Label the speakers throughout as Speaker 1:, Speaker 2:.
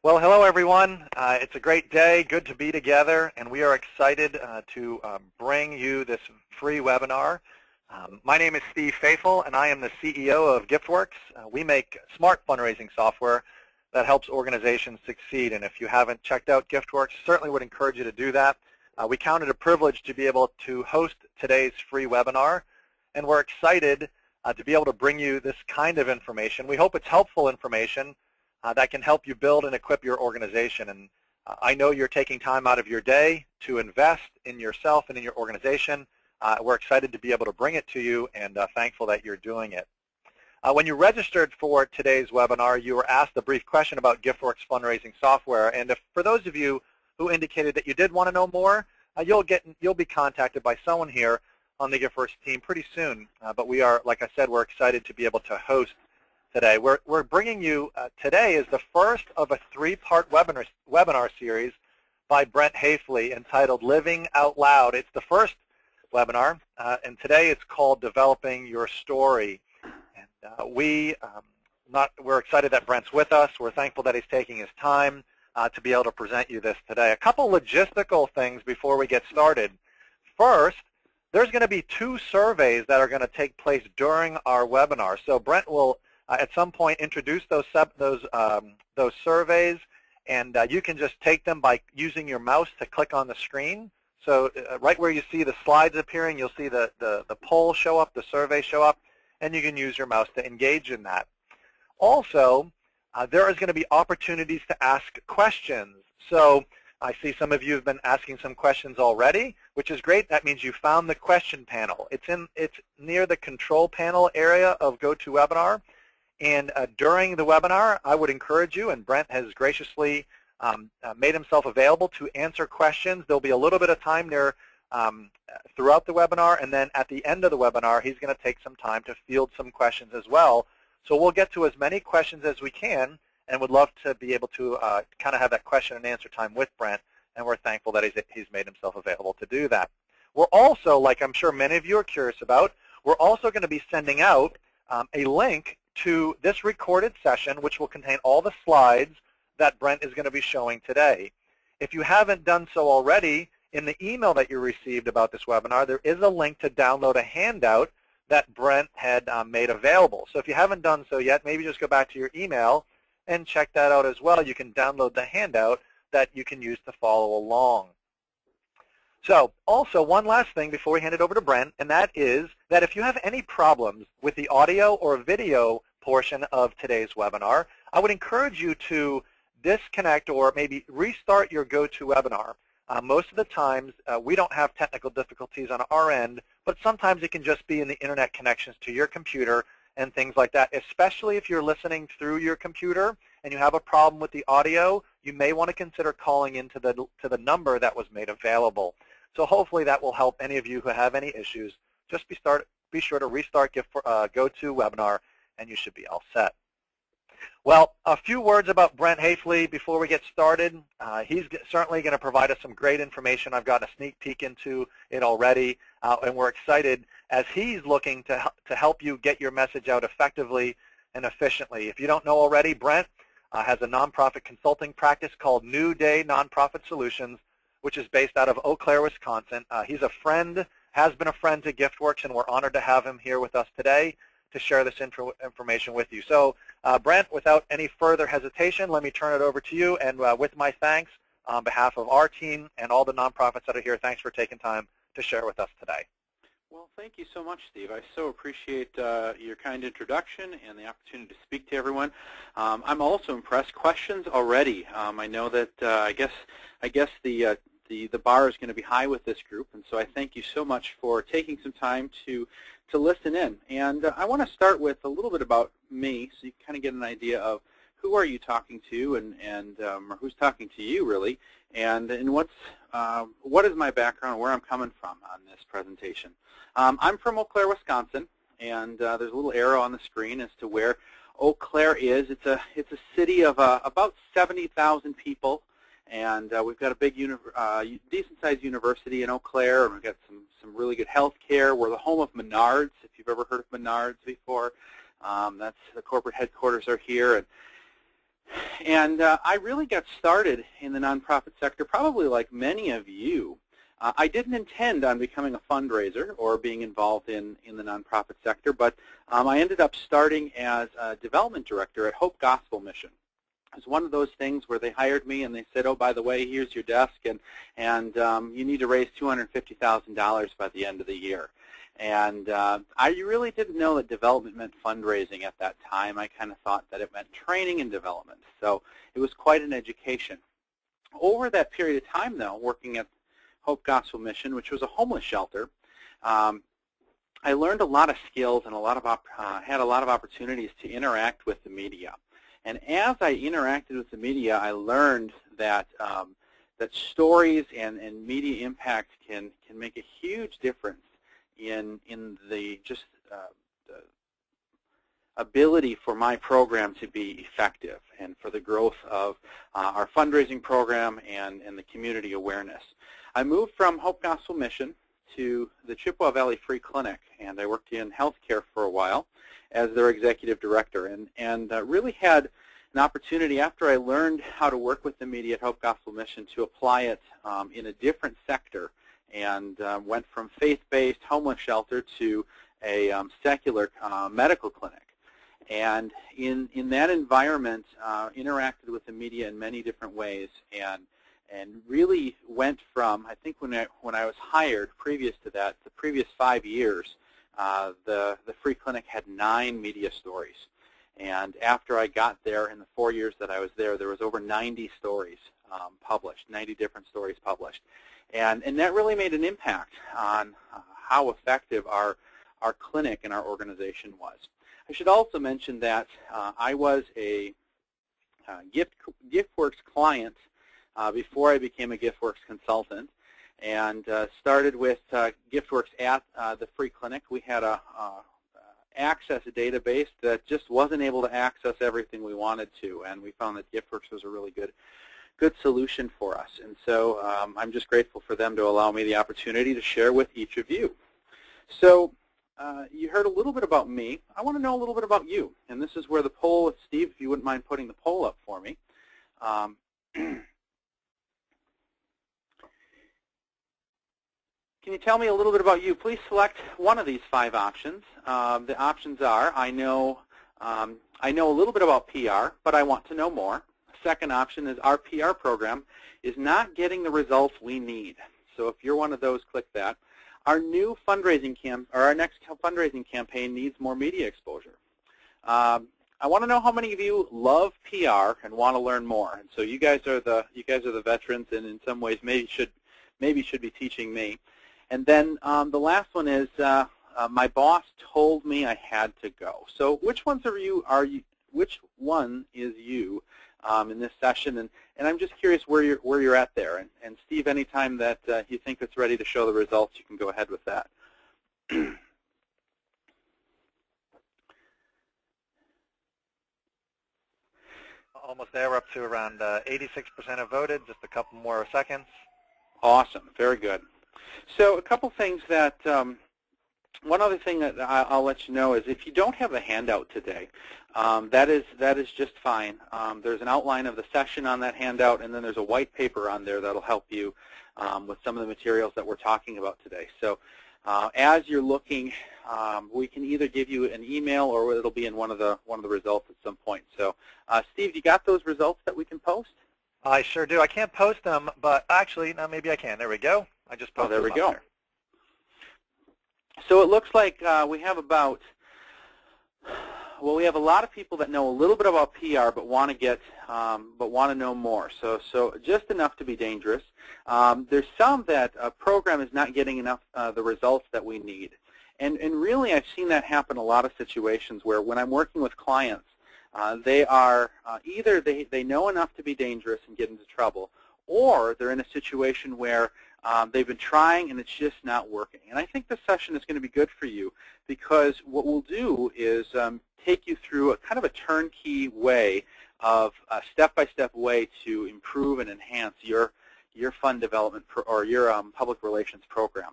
Speaker 1: Well, hello everyone. It's a great day, good to be together, and we are excited to bring you this free webinar. My name is Steve Hafele, and I am the CEO of GiftWorks. We make smart fundraising software that helps organizations succeed, and if you haven't checked out GiftWorks, certainly would encourage you to do that. We count it a privilege to be able to host today's free webinar, and we're excited to be able to bring you this kind of information. We hope it's helpful information that can help you build and equip your organization. And I know you're taking time out of your day to invest in yourself and in your organization. We're excited to be able to bring it to you and thankful that you're doing it. When you registered for today's webinar, you were asked a brief question about GiftWorks fundraising software. And for those of you who indicated that you did want to know more, you'll be contacted by someone here on the GiftWorks team pretty soon. But we are, like I said, we're excited to be able to host today. We're bringing you, today is the first of a three-part webinar series by Brent Hafele entitled Living Out Loud. It's the first webinar, and today it's called Developing Your Story. And we're excited that Brent's with us. We're thankful that he's taking his time to be able to present you this today. A couple logistical things before we get started. First, there's going to be two surveys that are going to take place during our webinar. So Brent will at some point introduce those surveys, and you can just take them by using your mouse to click on the screen. So right where you see the slides appearing, you'll see the poll show up, the survey show up, and you can use your mouse to engage in that. Also, there is going to be opportunities to ask questions. So I see some of you have been asking some questions already, which is great. That means you found the question panel. It's near the control panel area of GoToWebinar. And during the webinar, I would encourage you, and Brent has graciously made himself available to answer questions. There'll be a little bit of time there throughout the webinar, and then at the end of the webinar, he's going to take some time to field some questions as well. So we'll get to as many questions as we can, and would love to be able to kind of have that question and answer time with Brent, and we're thankful that he's made himself available to do that. We're also, like I'm sure many of you are curious about, we're also going to be sending out a link to this recorded session, which will contain all the slides that Brent is going to be showing today. If you haven't done so already, in the email that you received about this webinar, there is a link to download a handout that Brent had made available. So if you haven't done so yet, maybe just go back to your email and check that out as well. You can download the handout that you can use to follow along. So also one last thing before we hand it over to Brent, and that is that if you have any problems with the audio or video portion of today's webinar, I would encourage you to disconnect or maybe restart your GoToWebinar. Most of the times we don't have technical difficulties on our end, but sometimes it can just be in the internet connections to your computer and things like that. Especially if you're listening through your computer and you have a problem with the audio, you may want to consider calling into the number that was made available. So hopefully that will help any of you who have any issues. Just be sure to restart GoToWebinar, and you should be all set. Well, a few words about Brent Hafele before we get started. He's certainly going to provide us some great information. I've gotten a sneak peek into it already, and we're excited as he's looking to help you get your message out effectively and efficiently. If you don't know already, Brent has a nonprofit consulting practice called New Day Nonprofit Solutions, which is based out of Eau Claire, Wisconsin. He's a friend, has been a friend to GiftWorks, and we're honored to have him here with us today to share this information with you. So Brent, without any further hesitation, let me turn it over to you, and with my thanks on behalf of our team and all the nonprofits that are here, thanks for taking time to share with us today.
Speaker 2: Well, thank you so much, Steve. I so appreciate your kind introduction and the opportunity to speak to everyone. I'm also impressed. Questions already. I know that I guess the bar is going to be high with this group, and so I thank you so much for taking some time to listen in. And I want to start with a little bit about me, so you can kind of get an idea of who are you talking to, or who's talking to you, really, and what is my background, where I'm coming from on this presentation. I'm from Eau Claire, Wisconsin, and there's a little arrow on the screen as to where Eau Claire is. It's a city of about 70,000 people. And we've got a big, decent-sized university in Eau Claire, and we've got some really good health care. We're the home of Menards, if you've ever heard of Menards before. That's the corporate headquarters are here. And I really got started in the nonprofit sector probably like many of you. I didn't intend on becoming a fundraiser or being involved in the nonprofit sector, but I ended up starting as a development director at Hope Gospel Mission. It was one of those things where they hired me and they said, oh, by the way, here's your desk, and you need to raise $250,000 by the end of the year. And I really didn't know that development meant fundraising at that time. I kind of thought that it meant training and development. So it was quite an education. Over that period of time, though, working at Hope Gospel Mission, which was a homeless shelter, I learned a lot of skills and had a lot of opportunities to interact with the media. And as I interacted with the media, I learned that that stories and media impact can make a huge difference in the ability for my program to be effective and for the growth of our fundraising program and the community awareness. I moved from Hope Gospel Mission to the Chippewa Valley Free Clinic, and I worked in healthcare for a while as their executive director, and really had an opportunity after I learned how to work with the media at Hope Gospel Mission to apply it in a different sector, and went from faith-based homeless shelter to a secular medical clinic. And in that environment, interacted with the media in many different ways, and really went from, I think when I was hired previous to that, the previous 5 years, the Free Clinic had 9 media stories. And after I got there, in the 4 years that I was there was over 90 stories published, 90 different stories published. And that really made an impact on how effective our clinic and our organization was. I should also mention that I was a GiftWorks client before I became a GiftWorks consultant, and started with GiftWorks at the Free Clinic. We had a database that just wasn't able to access everything we wanted to, and we found that GiftWorks was a really good solution for us. And so I'm just grateful for them to allow me the opportunity to share with each of you. So you heard a little bit about me. I want to know a little bit about you, and this is where the poll, Steve, if you wouldn't mind putting the poll up for me. Can you tell me a little bit about you? Please select one of these 5 options. The options are, I know a little bit about PR, but I want to know more. Second option is our PR program is not getting the results we need. So if you're one of those, click that. Our new fundraising our next fundraising campaign needs more media exposure. I want to know how many of you love PR and want to learn more. And so you guys are the veterans, and in some ways maybe should be teaching me. And then the last one is my boss told me I had to go. So which ones which one is you in this session? And I'm just curious where you're at there. And Steve, anytime that you think it's ready to show the results, you can go ahead with that.
Speaker 1: Almost there. We're up to around 86% have voted. Just a couple more seconds.
Speaker 2: Awesome. Very good. So a couple things that, one other thing that I'll let you know is if you don't have a handout today, that is just fine. There's an outline of the session on that handout, and then there's a white paper on there that'll help you with some of the materials that we're talking about today. So as you're looking, we can either give you an email or it'll be in one of the results at some point. So Steve, you got those results that we can post?
Speaker 1: I sure do. I can't post them, but actually, now maybe I can. There we go. I just posted them.
Speaker 2: There we go. So it looks like we have about, we have a lot of people that know a little bit about PR but want to know more. So just enough to be dangerous. There's some that a program is not getting enough the results that we need. And really I've seen that happen in a lot of situations where when I'm working with clients, they are either they know enough to be dangerous and get into trouble, or they're in a situation where they've been trying and it's just not working. And I think this session is going to be good for you because what we'll do is take you through a kind of a turnkey way of a step-by-step way to improve and enhance your fund development or your public relations program.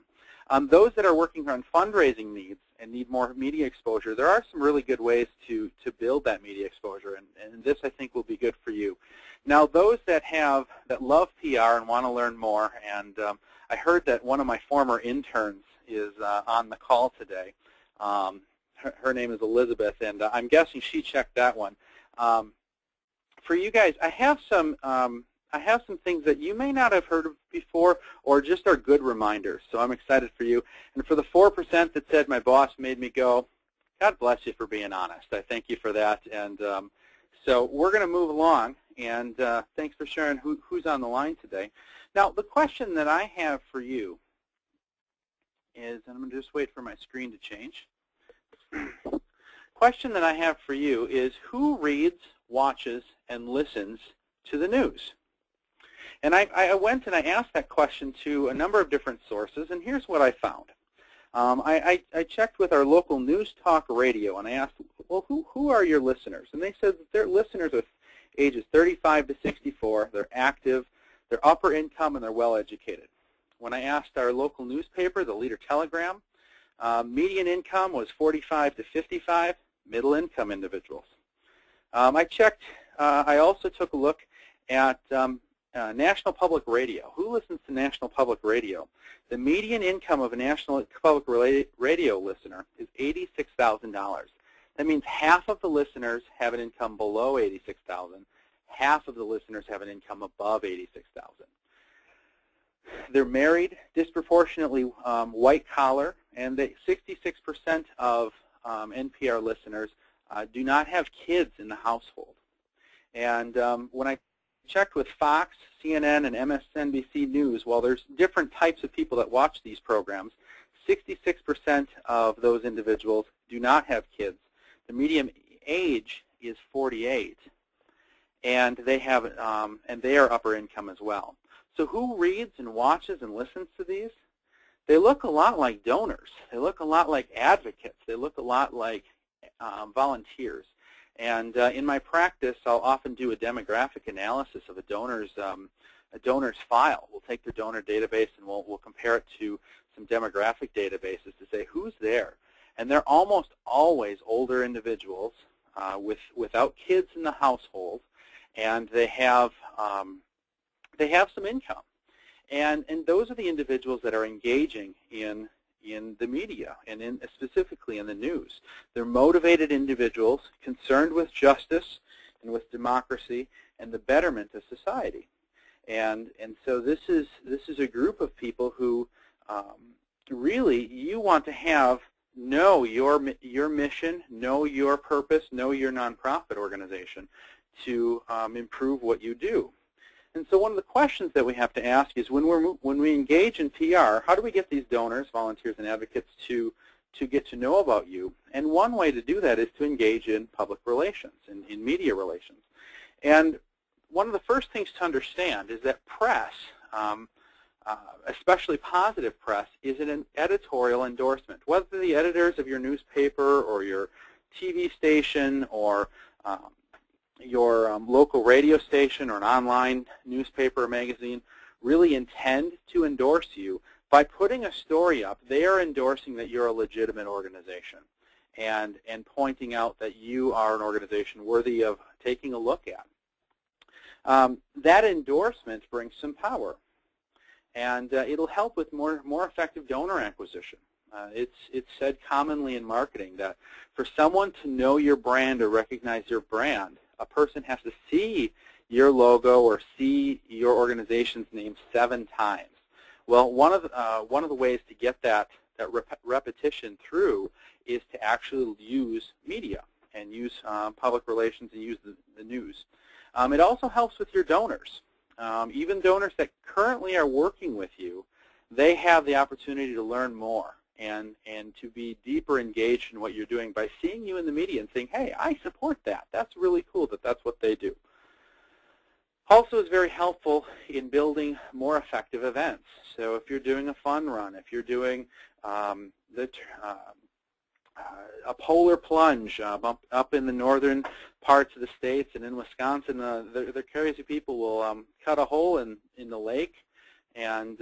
Speaker 2: Those that are working on fundraising needs and need more media exposure, there are some really good ways to build that media exposure, and this I think will be good for you. Now, those that love PR and want to learn more, and I heard that one of my former interns is on the call today. Her name is Elizabeth, and I'm guessing she checked that one. For you guys, I have some things that you may not have heard of before, or just are good reminders. So I'm excited for you. And for the 4% that said my boss made me go, God bless you for being honest. I thank you for that. And so we're going to move along. And thanks for sharing who's on the line today. Now, the question that I have for you is, and I'm going to just wait for my screen to change. Question that I have for you is, who reads, watches, and listens to the news? And I went and I asked that question to a number of different sources, and here's what I found. I checked with our local news talk radio, and I asked, well, who are your listeners? And they said that their listeners are ages 35 to 64, they're active, they're upper income, and they're well educated. When I asked our local newspaper, the Leader Telegram, median income was 45 to 55, middle income individuals. I also took a look at National Public Radio. Who listens to National Public Radio? The median income of a National Public Radio listener is $86,000. That means half of the listeners have an income below $86,000. Half of the listeners have an income above $86,000. They're married, disproportionately white collar, and 66% of NPR listeners do not have kids in the household. And when I checked with Fox, CNN, and MSNBC News, while there's different types of people that watch these programs, 66% of those individuals do not have kids. The median age is 48, and they are upper income as well. So who reads and watches and listens to these? They look a lot like donors. They look a lot like advocates. They look a lot like volunteers. And in my practice, I'll often do a demographic analysis of a donor's file. We'll take their donor database and we'll compare it to some demographic databases to say who's there. And they're almost always older individuals without kids in the household, and they have some income. And those are the individuals that are engaging in the media and specifically in the news. They're motivated individuals concerned with justice and with democracy and the betterment of society. And so this is a group of people who really you want to know your mission, know your purpose, know your nonprofit organization to improve what you do. And so one of the questions that we have to ask is, when we engage in PR, how do we get these donors, volunteers, and advocates to get to know about you? And one way to do that is to engage in public relations, in media relations. And one of the first things to understand is that press, especially positive press, is an editorial endorsement. Whether the editors of your newspaper or your TV station or your local radio station or an online newspaper or magazine really intend to endorse you, by putting a story up, they are endorsing that you're a legitimate organization and pointing out that you are an organization worthy of taking a look at. That endorsement brings some power, and it'll help with more effective donor acquisition. It's said commonly in marketing that for someone to know your brand or recognize your brand, a person has to see your logo or see your organization's name 7 times. Well, one of the ways to get that repetition through is to actually use media and use public relations and use the news. It also helps with your donors. Even donors that currently are working with you, they have the opportunity to learn more and to be deeper engaged in what you're doing by seeing you in the media and saying, hey, I support that. That's really cool that that's what they do. Also is very helpful in building more effective events. So if you're doing a fun run, if you're doing a polar plunge up in the northern parts of the states and in Wisconsin, the crazy people will cut a hole in the lake and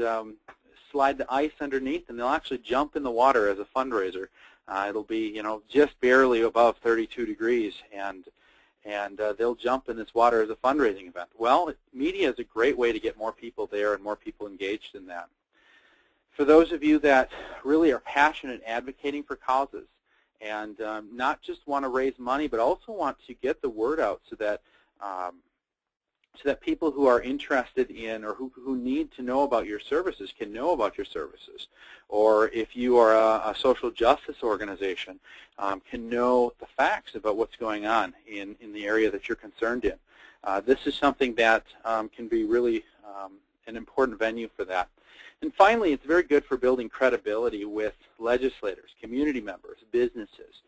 Speaker 2: slide the ice underneath, and they'll actually jump in the water as a fundraiser. It'll be, just barely above 32 degrees, and they'll jump in this water as a fundraising event. Well, media is a great way to get more people there and more people engaged in that. For those of you that really are passionate advocating for causes and not just want to raise money, but also want to get the word out so that people who are interested in or who need to know about your services can know about your services. Or if you are a social justice organization, can know the facts about what's going on in the area that you're concerned in. This is something that can be really an important venue for that. And finally, it's very good for building credibility with legislators, community members, businesses,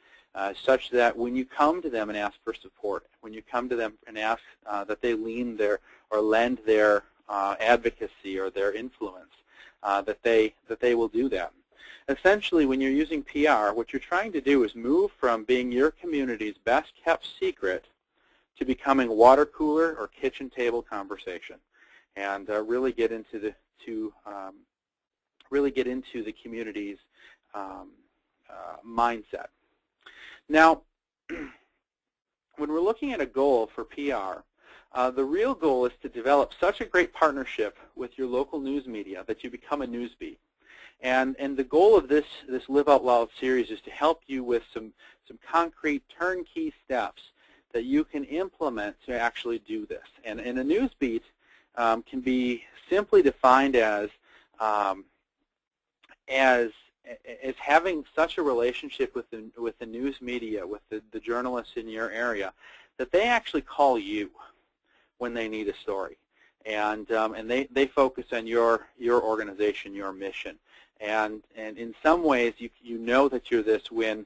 Speaker 2: such that when you come to them and ask for support, when you come to them and ask that they lend their advocacy or their influence, that they will do that. Essentially, when you're using PR, what you're trying to do is move from being your community's best kept secret to becoming water cooler or kitchen table conversation, and really get into the community's mindset. Now, when we're looking at a goal for PR, the real goal is to develop such a great partnership with your local news media that you become a newsbeat. And the goal of this Live Out Loud series is to help you with some concrete turnkey steps that you can implement to actually do this. And a newsbeat can be simply defined as having such a relationship with the news media, with the journalists in your area, that they actually call you when they need a story, and they focus on your organization, your mission, and in some ways you know that you're this when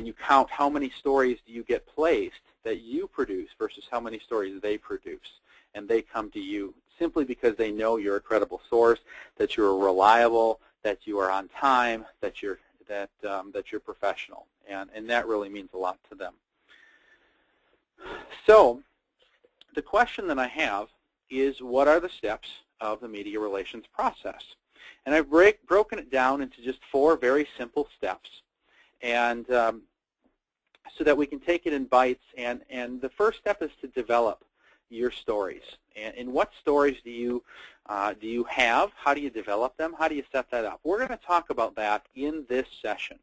Speaker 2: you count how many stories do you get placed that you produce versus how many stories they produce, and they come to you simply because they know you're a credible source, that you're reliable, that you are on time, that you're professional, and that really means a lot to them. So the question that I have is, what are the steps of the media relations process? And I've broken it down into just 4 very simple steps, and so that we can take it in bites. And the first step is to develop your stories. And what stories do you have? How do you develop them? How do you set that up? We're going to talk about that in this session.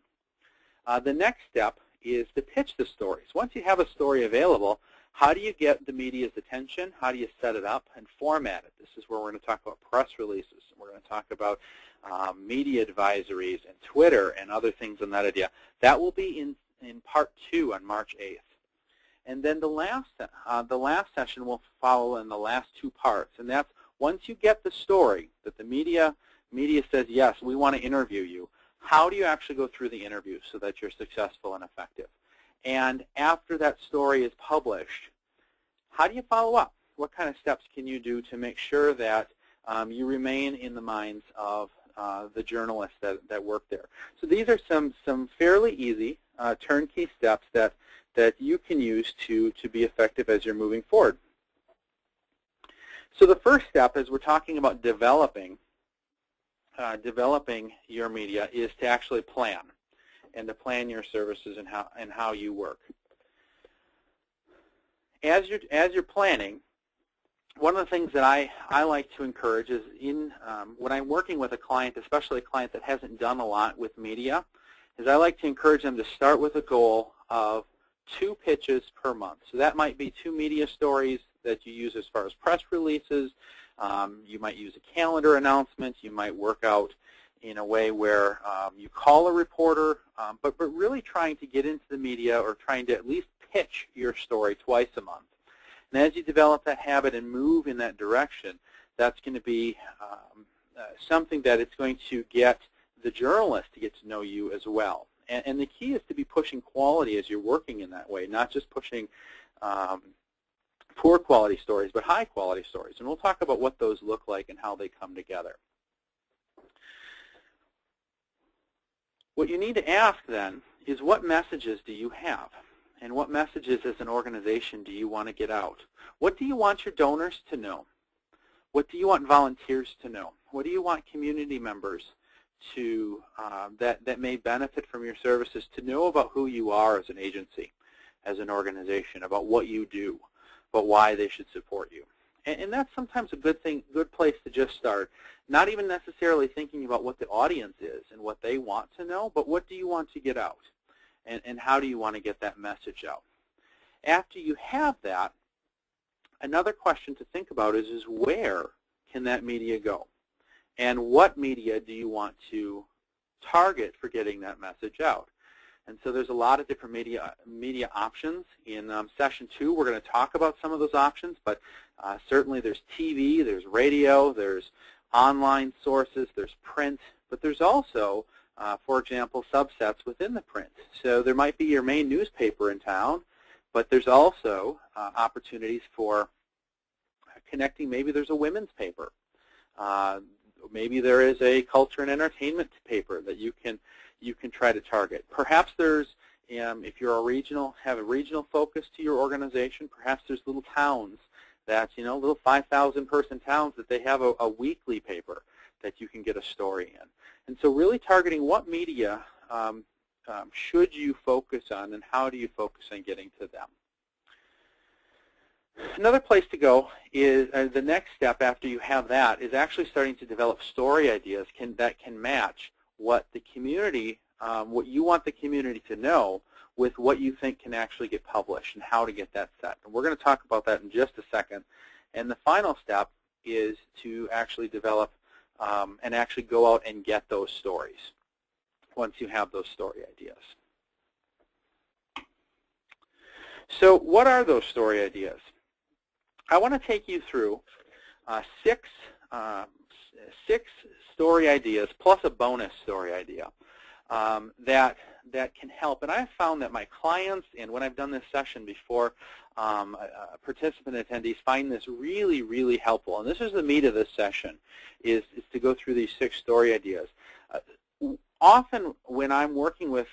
Speaker 2: The next step is to pitch the stories. Once you have a story available, how do you get the media's attention? How do you set it up and format it? This is where we're going to talk about press releases. We're going to talk about media advisories and Twitter and other things on that idea. That will be in part 2 on March 8th. And then the last session will follow in the last 2 parts, and that's once you get the story that the media says, yes, we want to interview you, how do you actually go through the interview so that you're successful and effective? And after that story is published, how do you follow up? What kind of steps can you do to make sure that you remain in the minds of the journalists that work there? So these are some fairly easy turnkey steps that you can use to be effective as you're moving forward. So the first step, as we're talking about developing your media, is to actually plan, and to plan your services and how you work. As you're planning, one of the things that I like to encourage is when I'm working with a client, especially a client that hasn't done a lot with media, is I like to encourage them to start with a goal of 2 pitches per month. So that might be 2 media stories that you use as far as press releases. You might use a calendar announcement. You might work out in a way where you call a reporter, but really trying to get into the media or trying to at least pitch your story twice a month. And as you develop that habit and move in that direction, that's going to be something that it's going to get the journalist to get to know you as well. And the key is to be pushing quality as you're working in that way, not just pushing poor quality stories, but high quality stories. And we'll talk about what those look like and how they come together. What you need to ask then is, what messages do you have? And what messages as an organization do you want to get out? What do you want your donors to know? What do you want volunteers to know? What do you want community members to that may benefit from your services to know about who you are as an agency, as an organization, about what you do, about why they should support you? And that's sometimes a good place to just start. Not even necessarily thinking about what the audience is and what they want to know, but what do you want to get out? And how do you want to get that message out? After you have that, another question to think about is where can that media go? And what media do you want to target for getting that message out? And so there's a lot of different media options. In session 2, we're going to talk about some of those options, but certainly there's TV, there's radio, there's online sources, there's print, but there's also, for example, subsets within the print. So there might be your main newspaper in town, but there's also opportunities for connecting. Maybe there's a women's paper. Maybe there is a culture and entertainment paper that you can try to target. Perhaps there's, if you're have a regional focus to your organization, perhaps there's little towns that, little 5,000 person towns that they have a weekly paper that you can get a story in. And so really targeting what media should you focus on and how do you focus on getting to them. Another place to go is the next step after you have that is actually starting to develop story ideas that can match what the community, what you want the community to know with what you think can actually get published and how to get that set. And we're going to talk about that in just a second. And the final step is to actually develop and actually go out and get those stories once you have those story ideas. So what are those story ideas? I want to take you through six story ideas plus a bonus story idea that can help. And I've found that my clients, and when I've done this session before, participant attendees find this really, really helpful. And this is the meat of this session, is to go through these 6 story ideas. Often when I'm working with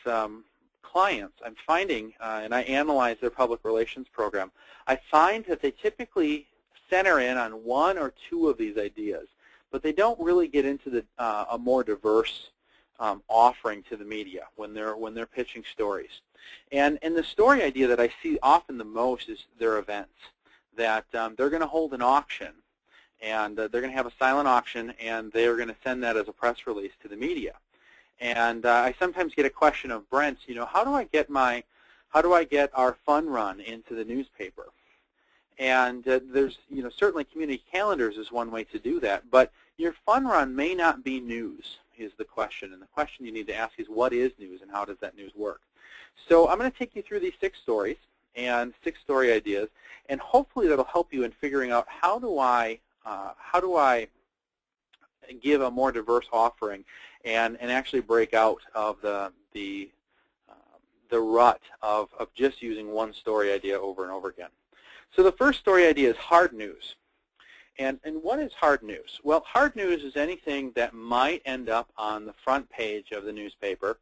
Speaker 2: clients, I'm finding, and I analyze their public relations program, I find that they typically center in on 1 or 2 of these ideas, but they don't really get into a more diverse offering to the media when they're pitching stories. And the story idea that I see often the most is their events, that they're going to hold an auction, and they're going to have a silent auction, and they're going to send that as a press release to the media. And I sometimes get a question of, Brent, how do I get our fun run into the newspaper? And there's, certainly community calendars is one way to do that, but your fun run may not be news, is the question. And the question you need to ask is, what is news and how does that news work? So I'm going to take you through these 6 stories and 6 story ideas, and hopefully that'll help you in figuring out how do I give a more diverse offering and actually break out of the rut of just using one story idea over and over again. So the first story idea is hard news. And what is hard news? Well, hard news is anything that might end up on the front page of the newspaper.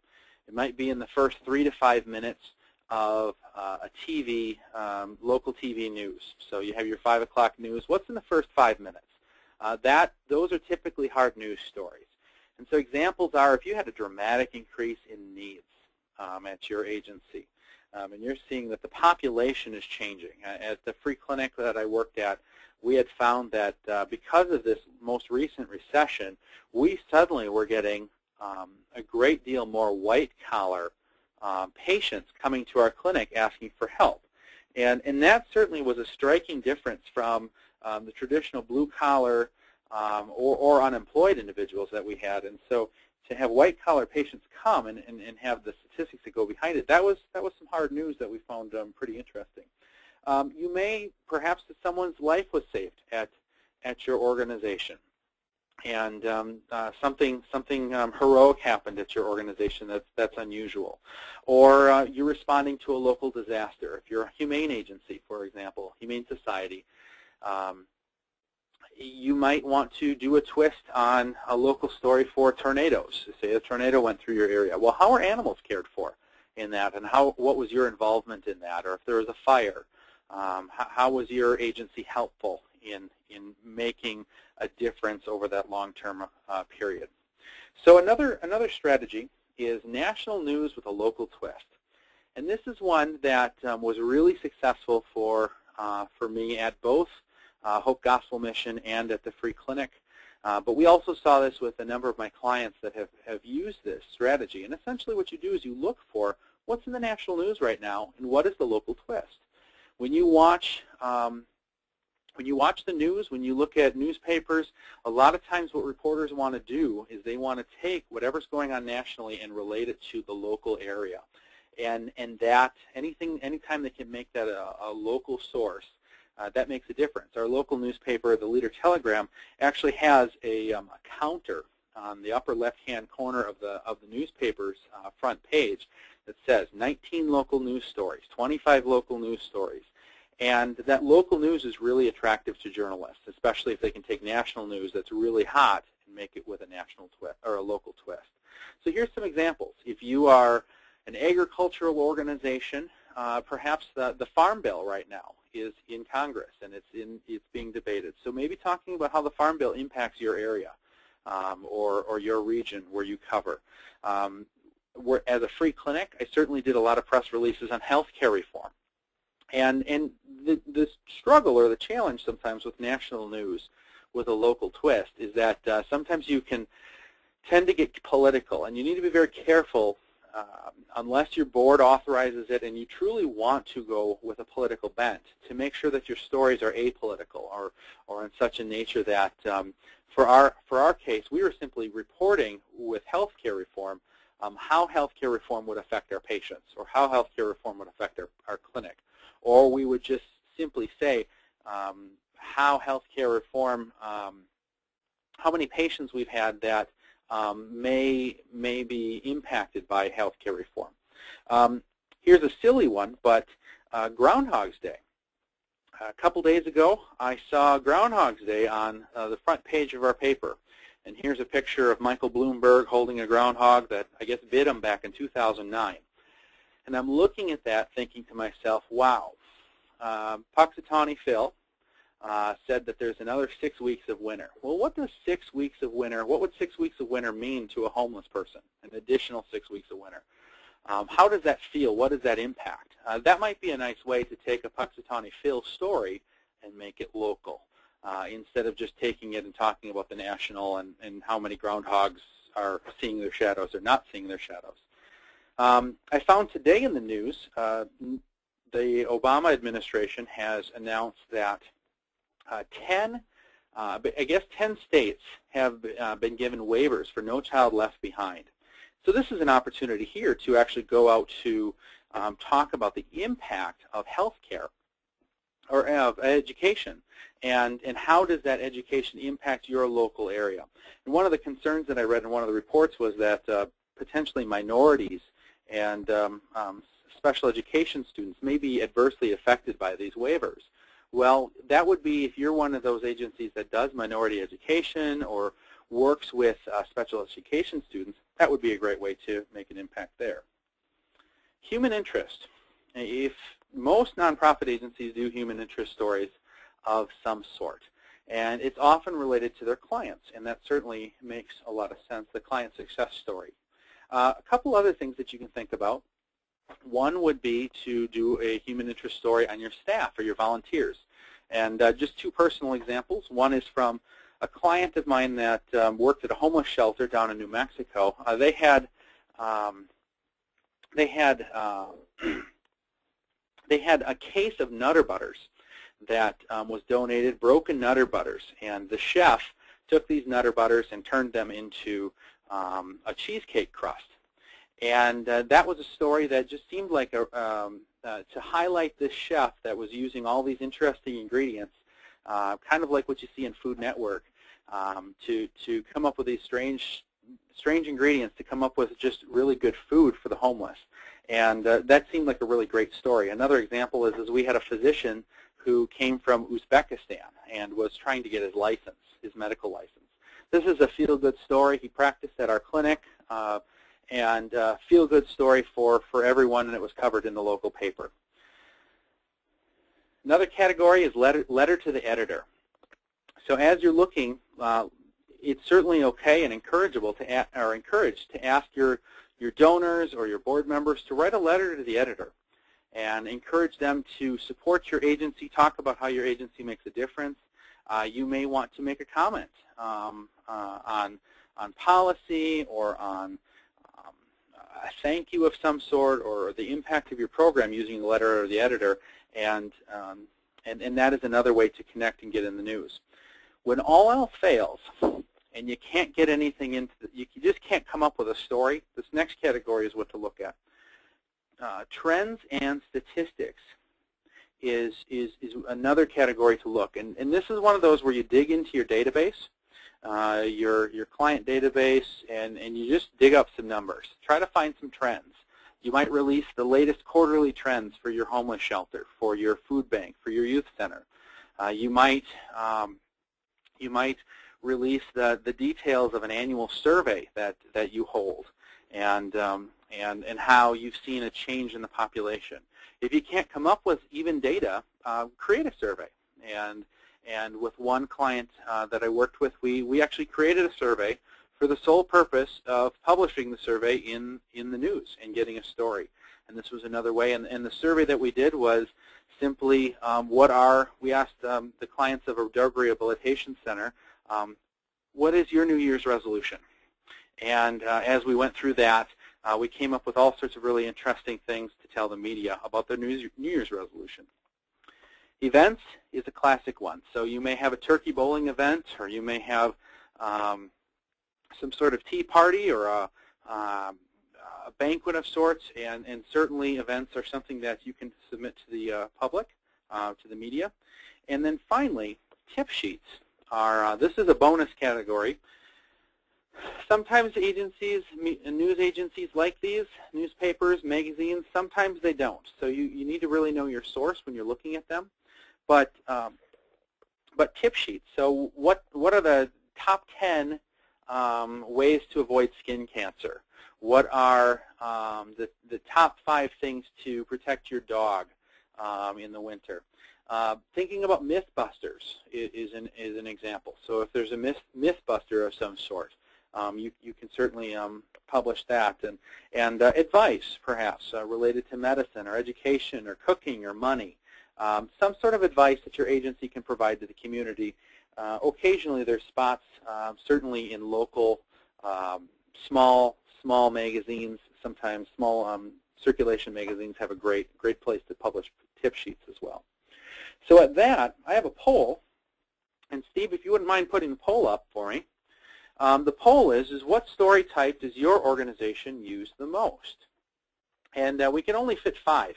Speaker 2: It might be in the first 3 to 5 minutes of a TV, local TV news. So you have your 5 o'clock news. What's in the first 5 minutes? Those are typically hard news stories. And so examples are if you had a dramatic increase in needs at your agency, and you're seeing that the population is changing. At the free clinic that I worked at, we had found that because of this most recent recession, we suddenly were getting a great deal more white-collar patients coming to our clinic asking for help. And that certainly was a striking difference from the traditional blue-collar or unemployed individuals that we had. And so to have white-collar patients come and have the statistics that go behind it, that was some hard news that we found pretty interesting. You may, perhaps someone's life was saved at your organization, and something heroic happened at your organization that's unusual. Or you're responding to a local disaster. If you're a humane agency, for example, Humane Society, you might want to do a twist on a local story for tornadoes. Say a tornado went through your area. Well, how are animals cared for in that, and what was your involvement in that? Or if there was a fire, how was your agency helpful in making a difference over that long-term period. So another strategy is national news with a local twist. And this is one that was really successful for me at both Hope Gospel Mission and at the Free Clinic. But we also saw this with a number of my clients that have used this strategy. And essentially what you do is you look for what's in the national news right now and what is the local twist. When you watch the news, when you look at newspapers, a lot of times what reporters want to do is they want to take whatever's going on nationally and relate it to the local area. And that anytime they can make that a local source, that makes a difference. Our local newspaper, the Leader-Telegram, actually has a counter on the upper left-hand corner of the newspaper's front page that says 19 local news stories, 25 local news stories. And that local news is really attractive to journalists, especially if they can take national news that's really hot and make it with a national twist or a local twist. So here's some examples. If you are an agricultural organization, perhaps the Farm Bill right now is in Congress and it's being debated. So maybe talking about how the Farm Bill impacts your area or your region where you cover. As a Free Clinic, I certainly did a lot of press releases on healthcare reform. And the struggle or the challenge sometimes with national news with a local twist is that sometimes you can tend to get political, and you need to be very careful unless your board authorizes it and you truly want to go with a political bent to make sure that your stories are apolitical or in such a nature that for our case, we were simply reporting with healthcare reform how healthcare reform would affect our patients or how healthcare reform would affect our clinic. Or we would just simply say how healthcare reform, how many patients we've had that may be impacted by healthcare reform. Here's a silly one, but Groundhog's Day. A couple days ago, I saw Groundhog's Day on the front page of our paper. And here's a picture of Michael Bloomberg holding a groundhog that I guess bit him back in 2009. And I'm looking at that thinking to myself, wow, Puxatawny Phil said that there's another 6 weeks of winter. Well, what would 6 weeks of winter mean to a homeless person, an additional 6 weeks of winter? How does that feel? What does that impact? That might be a nice way to take a Puxatawny Phil story and make it local instead of just taking it and talking about the national and how many groundhogs are seeing their shadows or not seeing their shadows. I found today in the news the Obama administration has announced that 10 states have been given waivers for No Child Left Behind. So this is an opportunity here to actually go out to talk about the impact of healthcare or of education and how does that education impact your local area. And one of the concerns that I read in one of the reports was that potentially minorities and special education students may be adversely affected by these waivers. Well, that would be if you're one of those agencies that does minority education or works with special education students, that would be a great way to make an impact there. Human interest. If most nonprofit agencies do human interest stories of some sort, and it's often related to their clients, and that certainly makes a lot of sense, the client success story. A couple other things that you can think about. One would be to do a human interest story on your staff or your volunteers. And just two personal examples. One is from a client of mine that worked at a homeless shelter down in New Mexico. They had a case of Nutter Butters that was donated, broken Nutter Butters, and the chef took these Nutter Butters and turned them into a cheesecake crust. And that was a story that just seemed like to highlight this chef that was using all these interesting ingredients, kind of like what you see in Food Network, to come up with these strange ingredients to come up with just really good food for the homeless. And that seemed like a really great story. Another example is we had a physician who came from Uzbekistan and was trying to get his license, his medical license. This is a feel-good story. He practiced at our clinic, and feel-good story for everyone, and it was covered in the local paper. Another category is letter to the editor. So as you're looking, it's certainly okay and encouraged to ask your donors or your board members to write a letter to the editor and encourage them to support your agency, talk about how your agency makes a difference. You may want to make a comment on policy or on a thank you of some sort or the impact of your program using the letter or the editor, and that is another way to connect and get in the news. When all else fails and you can't get anything into you just can't come up with a story, this next category is what to look at. Trends and statistics is another category to look, and this is one of those where you dig into your database, your client database, and you just dig up some numbers. Try to find some trends. You might release the latest quarterly trends for your homeless shelter, for your food bank, for your youth center. You might release the details of an annual survey that you hold, and how you've seen a change in the population. If you can't come up with even data, create a survey. And with one client that I worked with, we actually created a survey for the sole purpose of publishing the survey in the news and getting a story. And this was another way. And the survey that we did was simply we asked the clients of a drug rehabilitation center, what is your New Year's resolution? And as we went through that, we came up with all sorts of really interesting things to tell the media about their New Year's resolution. Events is a classic one. So you may have a turkey bowling event, or you may have some sort of tea party or a banquet of sorts, and certainly events are something that you can submit to the public, to the media. And then finally, tip sheets are, this is a bonus category. Sometimes agencies, news agencies like these, newspapers, magazines, sometimes they don't. So you need to really know your source when you're looking at them. But tip sheets, so what are the top 10 ways to avoid skin cancer? What are the top 5 things to protect your dog in the winter? Thinking about mythbusters is an example. So if there's a mythbuster of some sort, you can certainly publish that, and advice perhaps related to medicine or education or cooking or money. Some sort of advice that your agency can provide to the community. Occasionally there's spots, certainly in local small magazines, sometimes small circulation magazines have a great place to publish tip sheets as well. So at that, I have a poll, and Steve, if you wouldn't mind putting the poll up for me. The poll is what story type does your organization use the most? And we can only fit 5.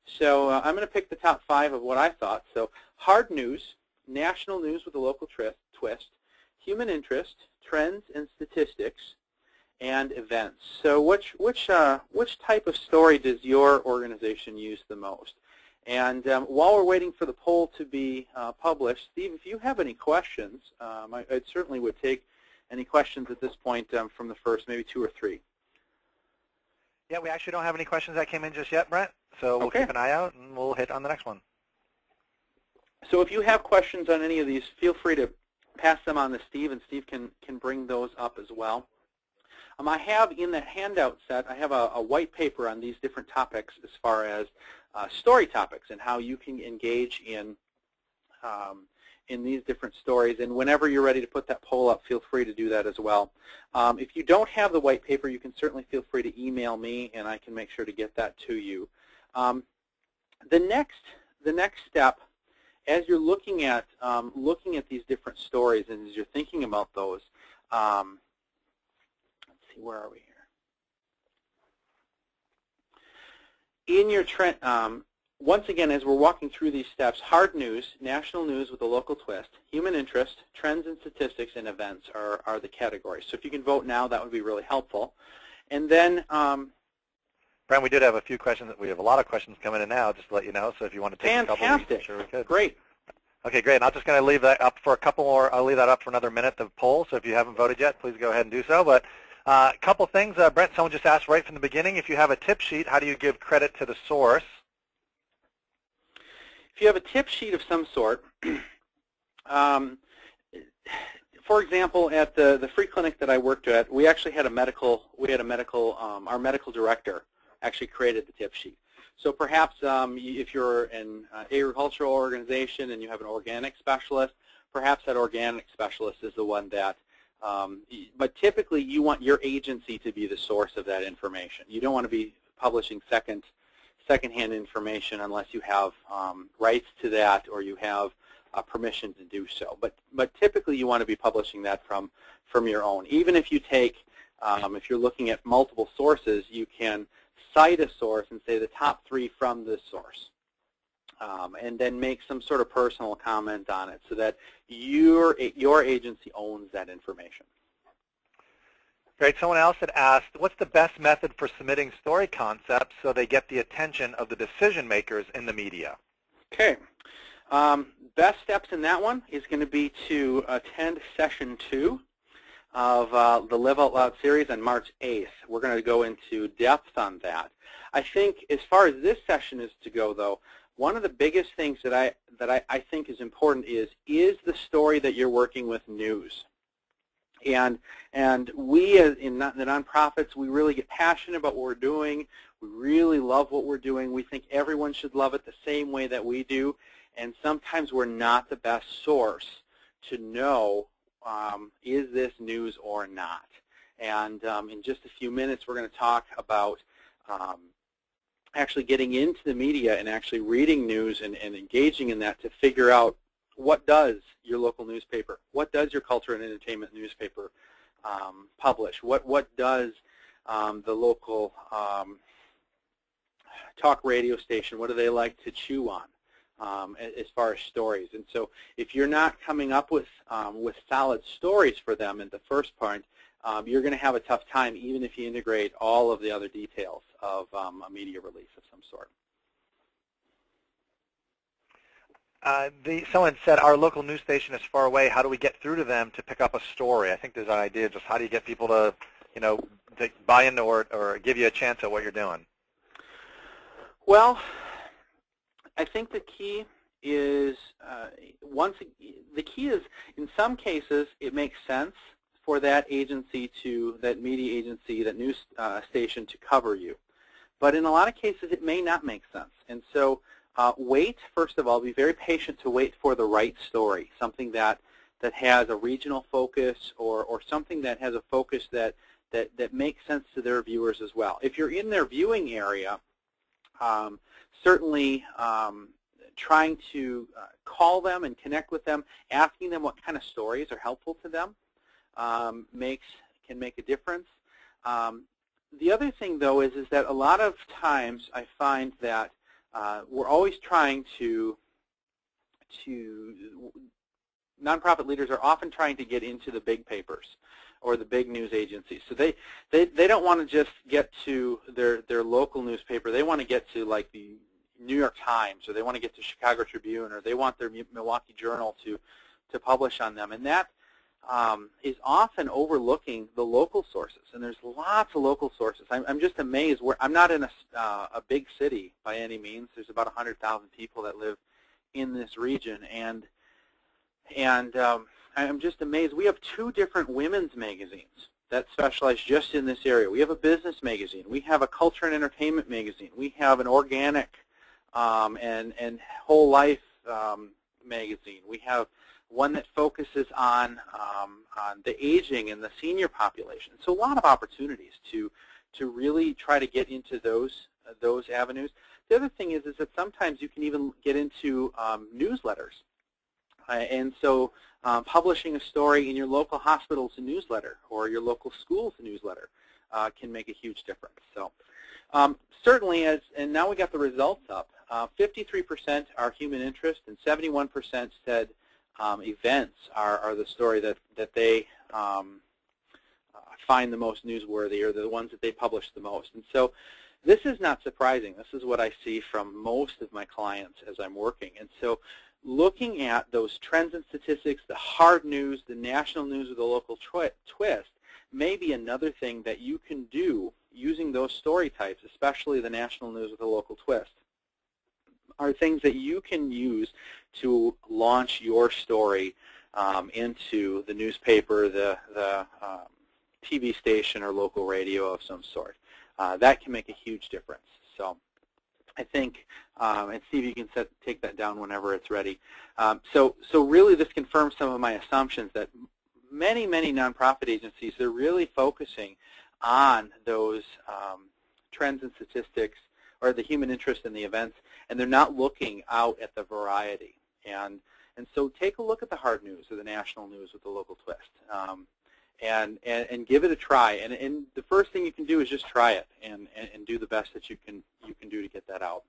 Speaker 2: So I'm going to pick the top 5 of what I thought. So hard news, national news with a local twist, human interest, trends and statistics, and events. So which type of story does your organization use the most? And while we're waiting for the poll to be published, Steve, if you have any questions, I certainly would take any questions at this point from the first, maybe 2 or 3.
Speaker 1: Yeah, we actually don't have any questions that came in just yet, Brent. So we'll keep an eye out, and we'll hit on the next one.
Speaker 2: So if you have questions on any of these, feel free to pass them on to Steve, and Steve can bring those up as well. I have in the handout set, I have a white paper on these different topics as far as story topics and how you can engage in these different stories. And whenever you're ready to put that poll up, feel free to do that as well. If you don't have the white paper, you can certainly feel free to email me, and I can make sure to get that to you. The next step, as you're looking at these different stories and as you're thinking about those, let's see, where are we here? In your trend, once again, as we're walking through these steps, hard news, national news with a local twist, human interest, trends and statistics, and events are the categories. So if you can vote now, that would be really helpful. And then,
Speaker 1: Brent, we did have a few questions. We have a lot of questions coming in now, just to let you know. So if you want to take a couple, I'm sure we could.
Speaker 2: Great.
Speaker 1: Okay, great. And I'm just going to leave that up for a couple more. I'll leave that up for another minute, the poll. So if you haven't voted yet, please go ahead and do so. But a couple things. Brent, someone just asked right from the beginning, if you have a tip sheet, how do you give credit to the source?
Speaker 2: If you have a tip sheet of some sort, For example, at the free clinic that I worked at, we actually had our medical director actually created the tip sheet. So perhaps if you're an agricultural organization and you have an organic specialist, perhaps that organic specialist is the one that, but typically you want your agency to be the source of that information. You don't want to be publishing secondhand information unless you have rights to that or you have permission to do so. But typically you want to be publishing that from your own. Even if you take, if you're looking at multiple sources, you can cite a source and say the top 3 from this source. And then make some sort of personal comment on it so that your agency owns that information.
Speaker 1: Great. Someone else had asked, what's the best method for submitting story concepts so they get the attention of the decision makers in the media?
Speaker 2: Okay. Best steps in that one is going to be to attend session 2 of the Live Out Loud series on March 8th. We're going to go into depth on that. I think as far as this session is to go, though, one of the biggest things that I think is important is the story that you're working with news? And we in the nonprofits, we really get passionate about what we're doing. We really love what we're doing. We think everyone should love it the same way that we do. And sometimes we're not the best source to know is this news or not. And in just a few minutes, we're going to talk about actually getting into the media and actually reading news and engaging in that to figure out what does your local newspaper, what does your culture and entertainment newspaper publish, what does the local talk radio station, what do they like to chew on as far as stories. And so if you're not coming up with solid stories for them in the first part, you're going to have a tough time even if you integrate all of the other details of a media release of some sort.
Speaker 1: Someone said our local news station is far away. How do we get through to them to pick up a story? I think there's an idea just how do you get people to, to buy into or give you a chance at what you're doing?
Speaker 2: Well, I think the key is the key is in some cases it makes sense for that agency that media agency, that news station to cover you, but in a lot of cases it may not make sense. And so wait, first of all, be very patient to wait for the right story, something that has a regional focus or something that has a focus that makes sense to their viewers as well. If you're in their viewing area, certainly trying to call them and connect with them, asking them what kind of stories are helpful to them can make a difference. The other thing, though, is that a lot of times I find that we're always trying to nonprofit leaders are often trying to get into the big papers or the big news agencies. So they don't want to just get to their local newspaper. They want to get to like the New York Times, or they want to get to Chicago Tribune, or they want their Milwaukee Journal to publish on them. And that is often overlooking the local sources. And there's lots of local sources. I'm just amazed. I'm not in a big city by any means. There's about 100,000 people that live in this region, and I'm just amazed. We have 2 different women's magazines that specialize just in this area. We have a business magazine. We have a culture and entertainment magazine. We have an organic and whole life magazine. We have one that focuses on the aging and the senior population. So a lot of opportunities to really try to get into those avenues. The other thing is that sometimes you can even get into newsletters. And so publishing a story in your local hospital's newsletter or your local school's newsletter can make a huge difference. So certainly, and now we got the results up, 53% are human interest and 71% said events are the story that they find the most newsworthy, or the ones that they publish the most. And so this is not surprising. This is what I see from most of my clients as I'm working. And so looking at those trends and statistics, the hard news, the national news with a local twist, may be another thing that you can do using those story types, especially the national news with a local twist, are things that you can use to launch your story into the newspaper, the TV station, or local radio of some sort. That can make a huge difference. So I think, and Steve, you can take that down whenever it's ready. So really this confirms some of my assumptions that many nonprofit agencies, they're really focusing on those trends and statistics, or the human interest in the events, and they're not looking out at the variety. And so take a look at the hard news or the national news with the local twist, and give it a try. And the first thing you can do is just try it and do the best that you can do to get that out.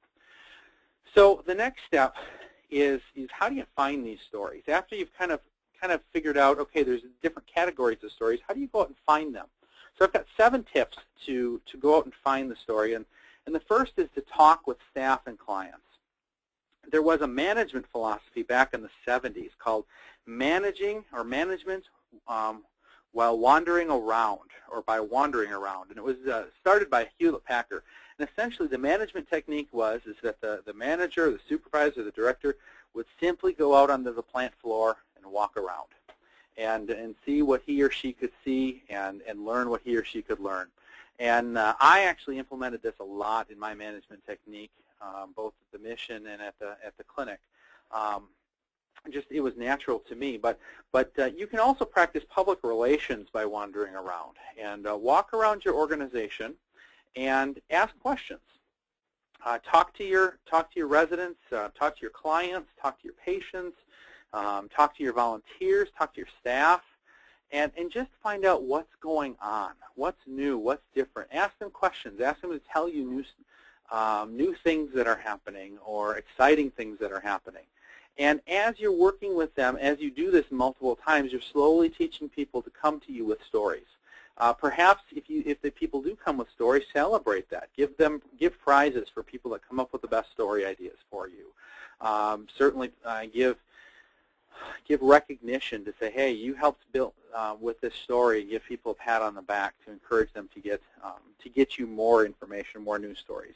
Speaker 2: So the next step is how do you find these stories? After you've kind of figured out, okay, there's different categories of stories, how do you go out and find them? So I've got 7 tips to go out and find the story, and the first is to talk with staff and clients. There was a management philosophy back in the 70s called management while wandering around, or by wandering around, and it was started by Hewlett-Packard. And essentially the management technique is that the manager, the supervisor, the director would simply go out onto the plant floor and walk around and see what he or she could see and learn what he or she could learn. And I actually implemented this a lot in my management technique, both at the mission and at the clinic. It was natural to me, but you can also practice public relations by wandering around and walk around your organization and ask questions. Talk to your residents, talk to your clients, talk to your patients, talk to your volunteers, talk to your staff, and just find out what's going on, what's new, what's different. Ask them questions. Ask them to tell you new things that are happening or exciting things that are happening. And as you're working with them, as you do this multiple times, you're slowly teaching people to come to you with stories. Perhaps if the people do come with stories, celebrate that. Give prizes for people that come up with the best story ideas for you. Certainly give recognition to say, hey, you helped build with this story. Give people a pat on the back to encourage them to get you more information, more news stories.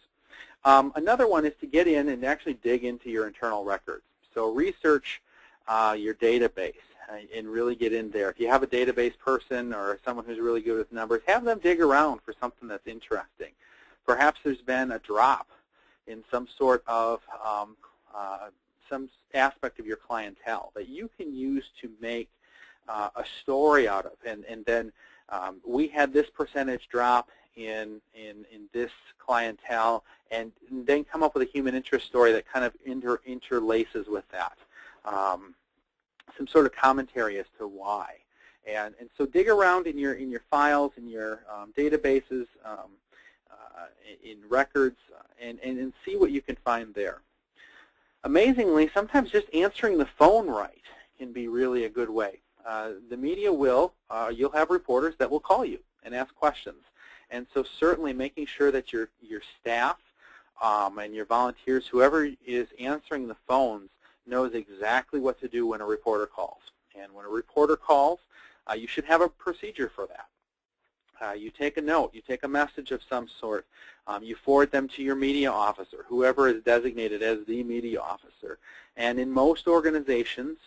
Speaker 2: Another one is to get in and actually dig into your internal records. So research your database and really get in there. If you have a database person or someone who's really good with numbers, have them dig around for something that's interesting. Perhaps there's been a drop in some sort of some aspect of your clientele that you can use to make a story out of. And then we had this percentage drop in this clientele, and then come up with a human interest story that kind of interlaces with that. Some sort of commentary as to why. And so dig around in your files, in your databases, in records, and see what you can find there. Amazingly, sometimes just answering the phone right can be really a good way. The media you'll have reporters that will call you and ask questions. And so certainly making sure that your staff and your volunteers, whoever is answering the phones, knows exactly what to do when a reporter calls. And when a reporter calls, you should have a procedure for that. You take a note, you take a message of some sort, you forward them to your media officer, whoever is designated as the media officer. And in most organizations,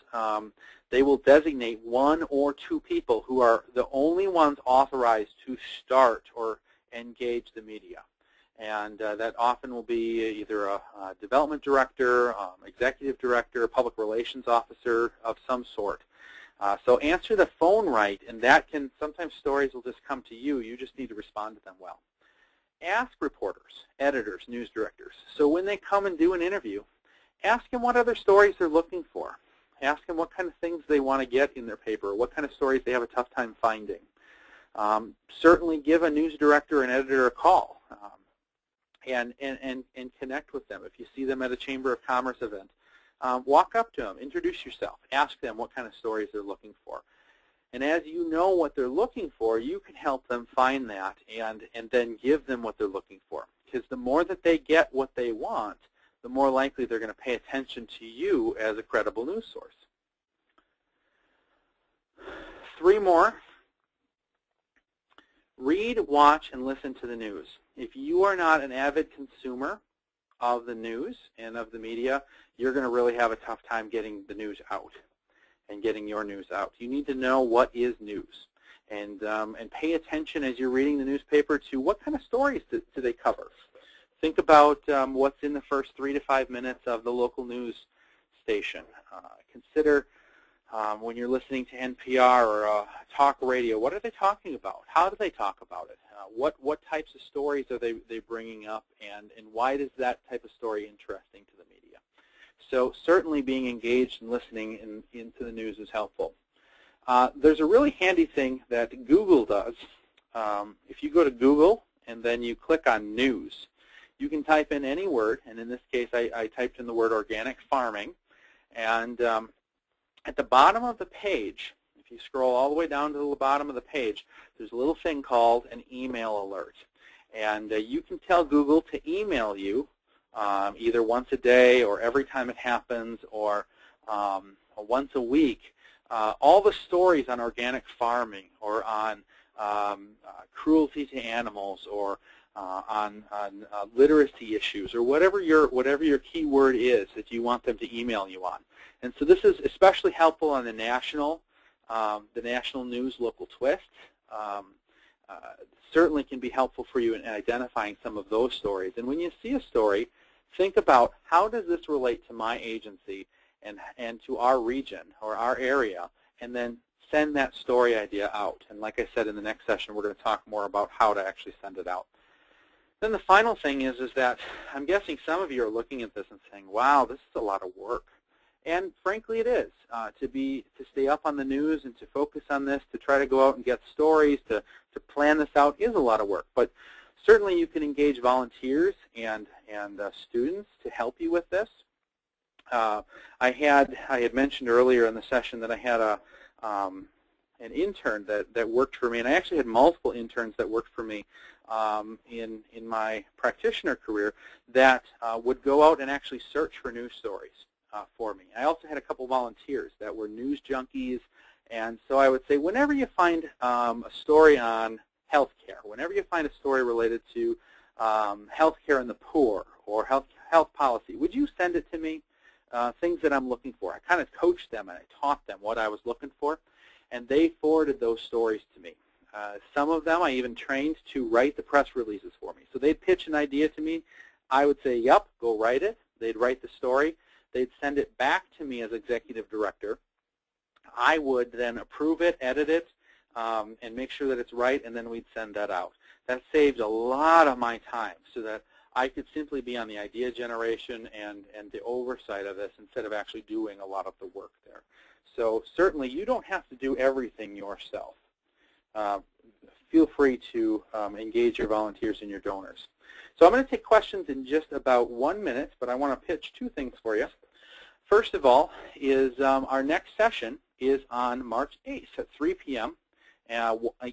Speaker 2: they will designate 1 or 2 people who are the only ones authorized to start or engage the media. And that often will be either a development director, executive director, public relations officer of some sort. So answer the phone right, and sometimes stories will just come to you. You just need to respond to them well. Ask reporters, editors, news directors. So when they come and do an interview, ask them what other stories they're looking for. Ask them what kind of things they want to get in their paper, what kind of stories they have a tough time finding. Certainly give a news director and editor a call and connect with them. If you see them at a Chamber of Commerce event, walk up to them, introduce yourself, ask them what kind of stories they're looking for. And as you know what they're looking for, you can help them find that and then give them what they're looking for. Because the more that they get what they want, the more likely they're going to pay attention to you as a credible news source. 3 more. Read, watch, and listen to the news. If you are not an avid consumer of the news and of the media, you're going to really have a tough time getting the news out. and getting your news out. You need to know what is news, and pay attention as you're reading the newspaper to what kind of stories do they cover. Think about what's in the first 3 to 5 minutes of the local news station. Consider when you're listening to NPR or talk radio, what are they talking about? How do they talk about it? What types of stories are they bringing up, and why is that type of story interesting to the media? So certainly being engaged and listening into the news is helpful. There's a really handy thing that Google does. If you go to Google and then you click on news, you can type in any word, and in this case I typed in the word organic farming, and at the bottom of the page, if you scroll all the way down to the bottom of the page, there's a little thing called an email alert. And you can tell Google to email you either once a day or every time it happens, or once a week, all the stories on organic farming or on cruelty to animals or on literacy issues, or whatever your keyword is that you want them to email you on. And so this is especially helpful on the national news local twist. Certainly can be helpful for you in identifying some of those stories. And when you see a story, think about how does this relate to my agency and to our region or our area, and then send that story idea out. And like I said, in the next session, we're going to talk more about how to actually send it out. Then the final thing is that I'm guessing some of you are looking at this and saying, wow, this is a lot of work. And frankly, it is. To stay up on the news and to focus on this, to try to go out and get stories, to plan this out is a lot of work. But certainly you can engage volunteers and students to help you with this. I had mentioned earlier in the session that I had an intern that worked for me, and I actually had multiple interns that worked for me in my practitioner career that would go out and actually search for news stories for me. I also had a couple volunteers that were news junkies, and so I would say whenever you find a story on healthcare, whenever you find a story related to healthcare in the poor or health policy, would you send it to me? Things that I'm looking for. I kind of coached them and I taught them what I was looking for, and they forwarded those stories to me. Some of them I even trained to write the press releases for me. So they'd pitch an idea to me. I would say, yep, go write it. They'd write the story. They'd send it back to me as executive director. I would then approve it, edit it, and make sure that it's right, and then we'd send that out. That saved a lot of my time so that I could simply be on the idea generation and the oversight of this instead of actually doing a lot of the work there. So certainly you don't have to do everything yourself. Feel free to engage your volunteers and your donors. So I'm going to take questions in just about 1 minute, but I want to pitch two things for you. First of all is our next session is on March 8th at 3 p.m.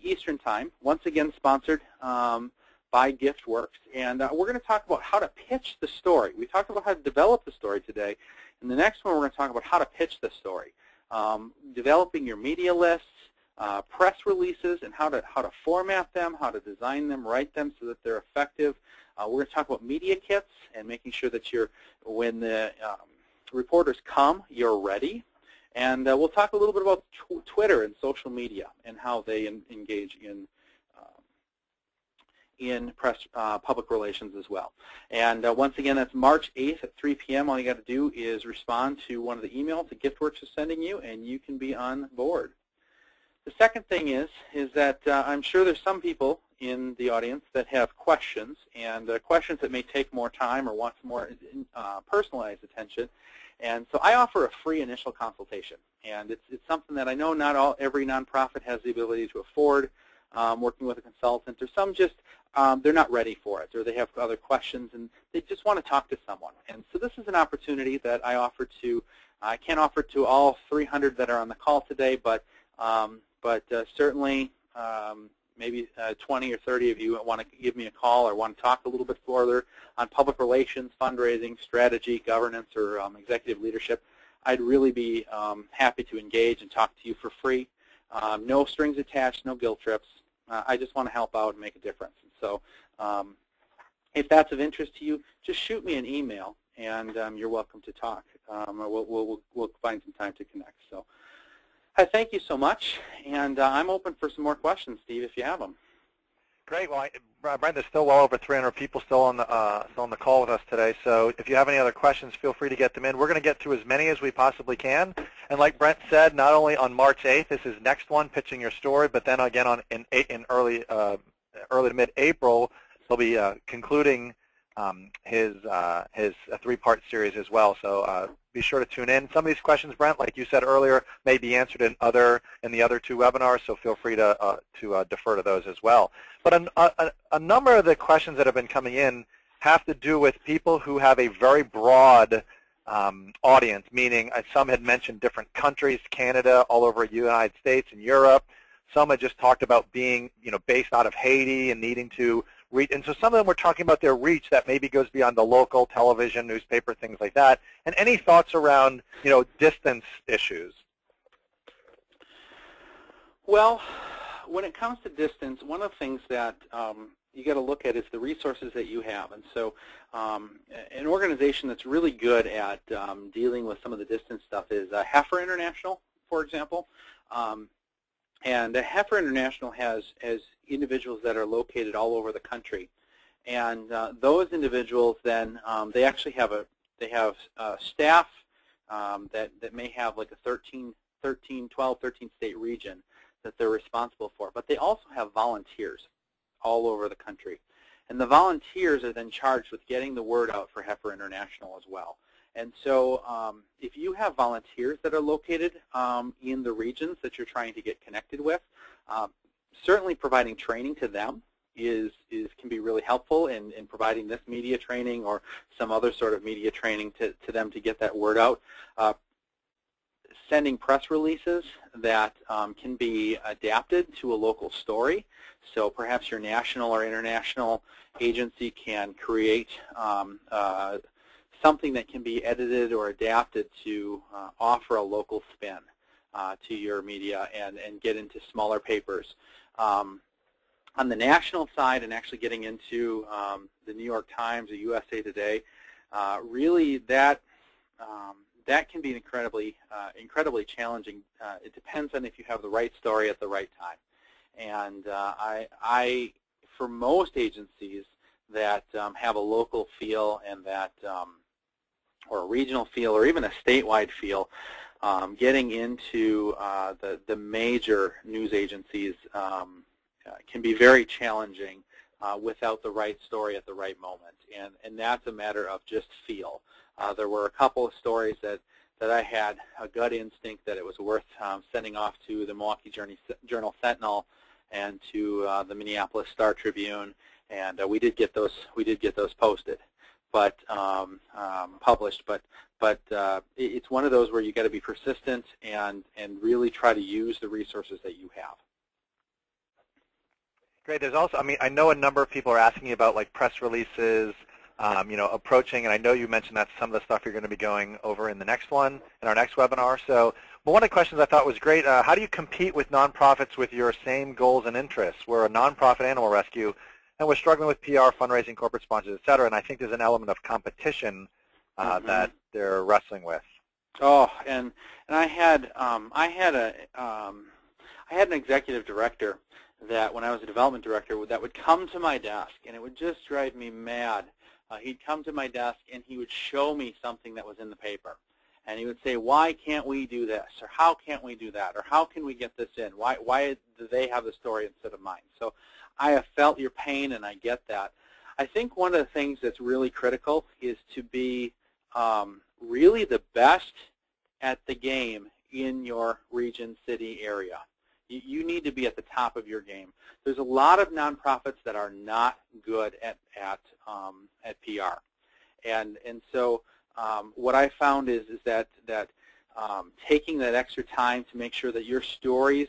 Speaker 2: Eastern Time, once again sponsored by GiftWorks, and we're going to talk about how to pitch the story. We talked about how to develop the story today, and the next one we're going to talk about how to pitch the story, developing your media lists, press releases, and how to format them, how to design them, write them so that they're effective. We're going to talk about media kits and making sure that when the reporters come, you're ready. And we'll talk a little bit about Twitter and social media and how they engage in press public relations as well. And once again, that's March 8th at 3 p.m. All you got to do is respond to one of the emails that GiftWorks is sending you, and you can be on board. The second thing is that I'm sure there's some people in the audience that have questions, and questions that may take more time or want more personalized attention. And so I offer a free initial consultation, and it's something that I know not every nonprofit has the ability to afford, working with a consultant, or some just they're not ready for it, or they have other questions and they just want to talk to someone. And so this is an opportunity that I offer to. I can't offer to all 300 that are on the call today, but certainly maybe 20 or 30 of you want to give me a call or want to talk a little bit further on public relations, fundraising, strategy, governance, or executive leadership. I'd really be happy to engage and talk to you for free. No strings attached, no guilt trips. I just want to help out and make a difference. And so if that's of interest to you, just shoot me an email, and you're welcome to talk. We'll find some time to connect. So Thank you so much, and I'm open for some more questions, Steve, if you have them.
Speaker 1: Great. Well, Brent, there's still well over 300 people still on the call with us today. So if you have any other questions, feel free to get them in. We're going to get through as many as we possibly can. And like Brent said, not only on March 8th, this is next one, pitching your story, but then again in early to mid-April, he'll be concluding his three-part series as well. So be sure to tune in. Some of these questions, Brent, like you said earlier, may be answered in the other two webinars, so feel free to defer to those as well. But a number of the questions that have been coming in have to do with people who have a very broad audience, meaning some had mentioned different countries, Canada, all over the United States and Europe. Some had just talked about being based out of Haiti and needing to reach. And so some of them were talking about their reach that maybe goes beyond the local television, newspaper, things like that. And any thoughts around distance issues?
Speaker 2: Well, when it comes to distance, one of the things that you got to look at is the resources that you have. And so an organization that's really good at dealing with some of the distance stuff is Heifer International, for example. And Heifer International has individuals that are located all over the country. And those individuals then, they actually have staff that may have like a 12, 13 state region that they're responsible for. But they also have volunteers all over the country. And the volunteers are then charged with getting the word out for Heifer International as well. And so if you have volunteers that are located in the regions that you're trying to get connected with, certainly providing training to them can be really helpful in providing this media training or some other sort of media training to them to get that word out. Sending press releases that can be adapted to a local story. So perhaps your national or international agency can create something that can be edited or adapted to offer a local spin to your media and get into smaller papers. On the national side and actually getting into the New York Times or USA Today, really that can be incredibly challenging. It depends on if you have the right story at the right time. And for most agencies that have a local feel and that or a regional feel or even a statewide feel, getting into the major news agencies can be very challenging without the right story at the right moment. And that's a matter of just feel. There were a couple of stories that I had a gut instinct that it was worth sending off to the Milwaukee Journal Sentinel and to the Minneapolis Star Tribune, and we did get those posted, but published. But it's one of those where you got to be persistent and really try to use the resources that you have.
Speaker 1: Great. There's also, I know a number of people are asking you about like press releases, approaching, and I know you mentioned that's some of the stuff you're going to be going over in the next one, in our next webinar. So, but one of the questions I thought was great, how do you compete with nonprofits with your same goals and interests? We're a nonprofit animal rescue, and we're struggling with PR, fundraising, corporate sponsors, et cetera, and I think there's an element of competition that they're wrestling with.
Speaker 2: Oh, and I had an executive director that when I was a development director that would come to my desk, and it would just drive me mad. He'd come to my desk and he would show me something that was in the paper. And he would say, why can't we do this? Or how can't we do that? Or how can we get this in? Why do they have the story instead of mine? So I have felt your pain, and I get that. I think one of the things that's really critical is to be really the best at the game in your region, city, area. You need to be at the top of your game. There's a lot of nonprofits that are not good at PR, and so what I found is that taking that extra time to make sure that your story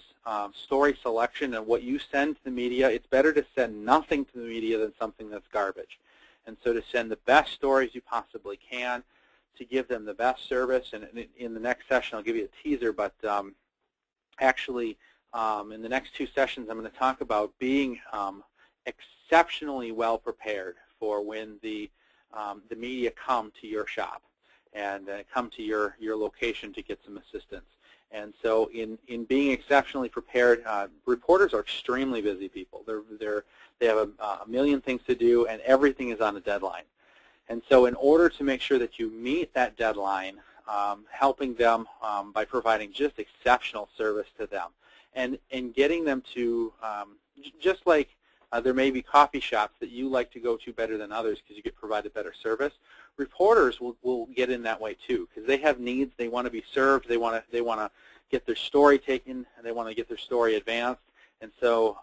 Speaker 2: selection and what you send to the media, it's better to send nothing to the media than something that's garbage. And so to send the best stories you possibly can, to give them the best service, and in the next session I'll give you a teaser, but actually in the next two sessions I'm going to talk about being exceptionally well prepared for when the media come to your shop and come to your location to get some assistance. And so in being exceptionally prepared, reporters are extremely busy people. They have a million things to do, and everything is on a deadline. And so in order to make sure that you meet that deadline, helping them by providing just exceptional service to them, and getting them to, just like there may be coffee shops that you like to go to better than others because you get provided better service, reporters will get in that way too, because they have needs. They want to be served. They want to get their story taken. They want to get their story advanced. And so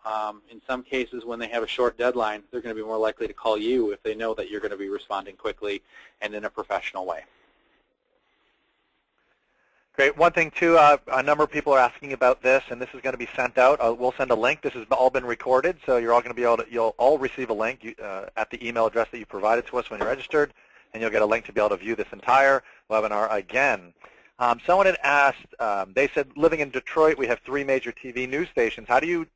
Speaker 2: in some cases, when they have a short deadline, they're going to be more likely to call you if they know that you're going to be responding quickly and in a professional way.
Speaker 1: Great. One thing, too, a number of people are asking about this, and this is going to be sent out. We'll send a link. This has all been recorded, so you're all going to be able to, you'll all receive a link at the email address that you provided to us when you registered, and you'll get a link to be able to view this entire webinar again. Someone had asked, they said, living in Detroit, we have 3 major TV news stations. How do you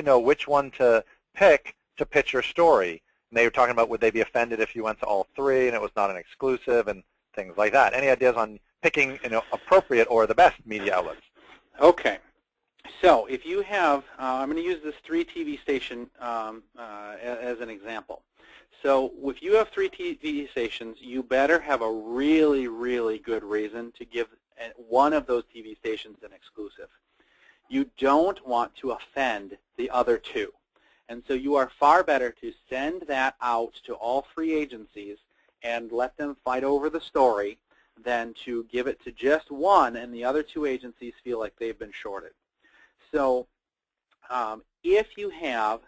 Speaker 1: know which one to pick to pitch your story? And they were talking about would they be offended if you went to all 3 and it was not an exclusive and things like that. Any ideas on picking appropriate or the best media outlets?
Speaker 2: Okay. So if you have, I'm going to use this 3 TV station as an example. So if you have 3 TV stations, you better have a really, really good reason to give one of those TV stations an exclusive. You don't want to offend the other 2. And so you are far better to send that out to all 3 agencies and let them fight over the story than to give it to just one and the other 2 agencies feel like they've been shorted. So if you have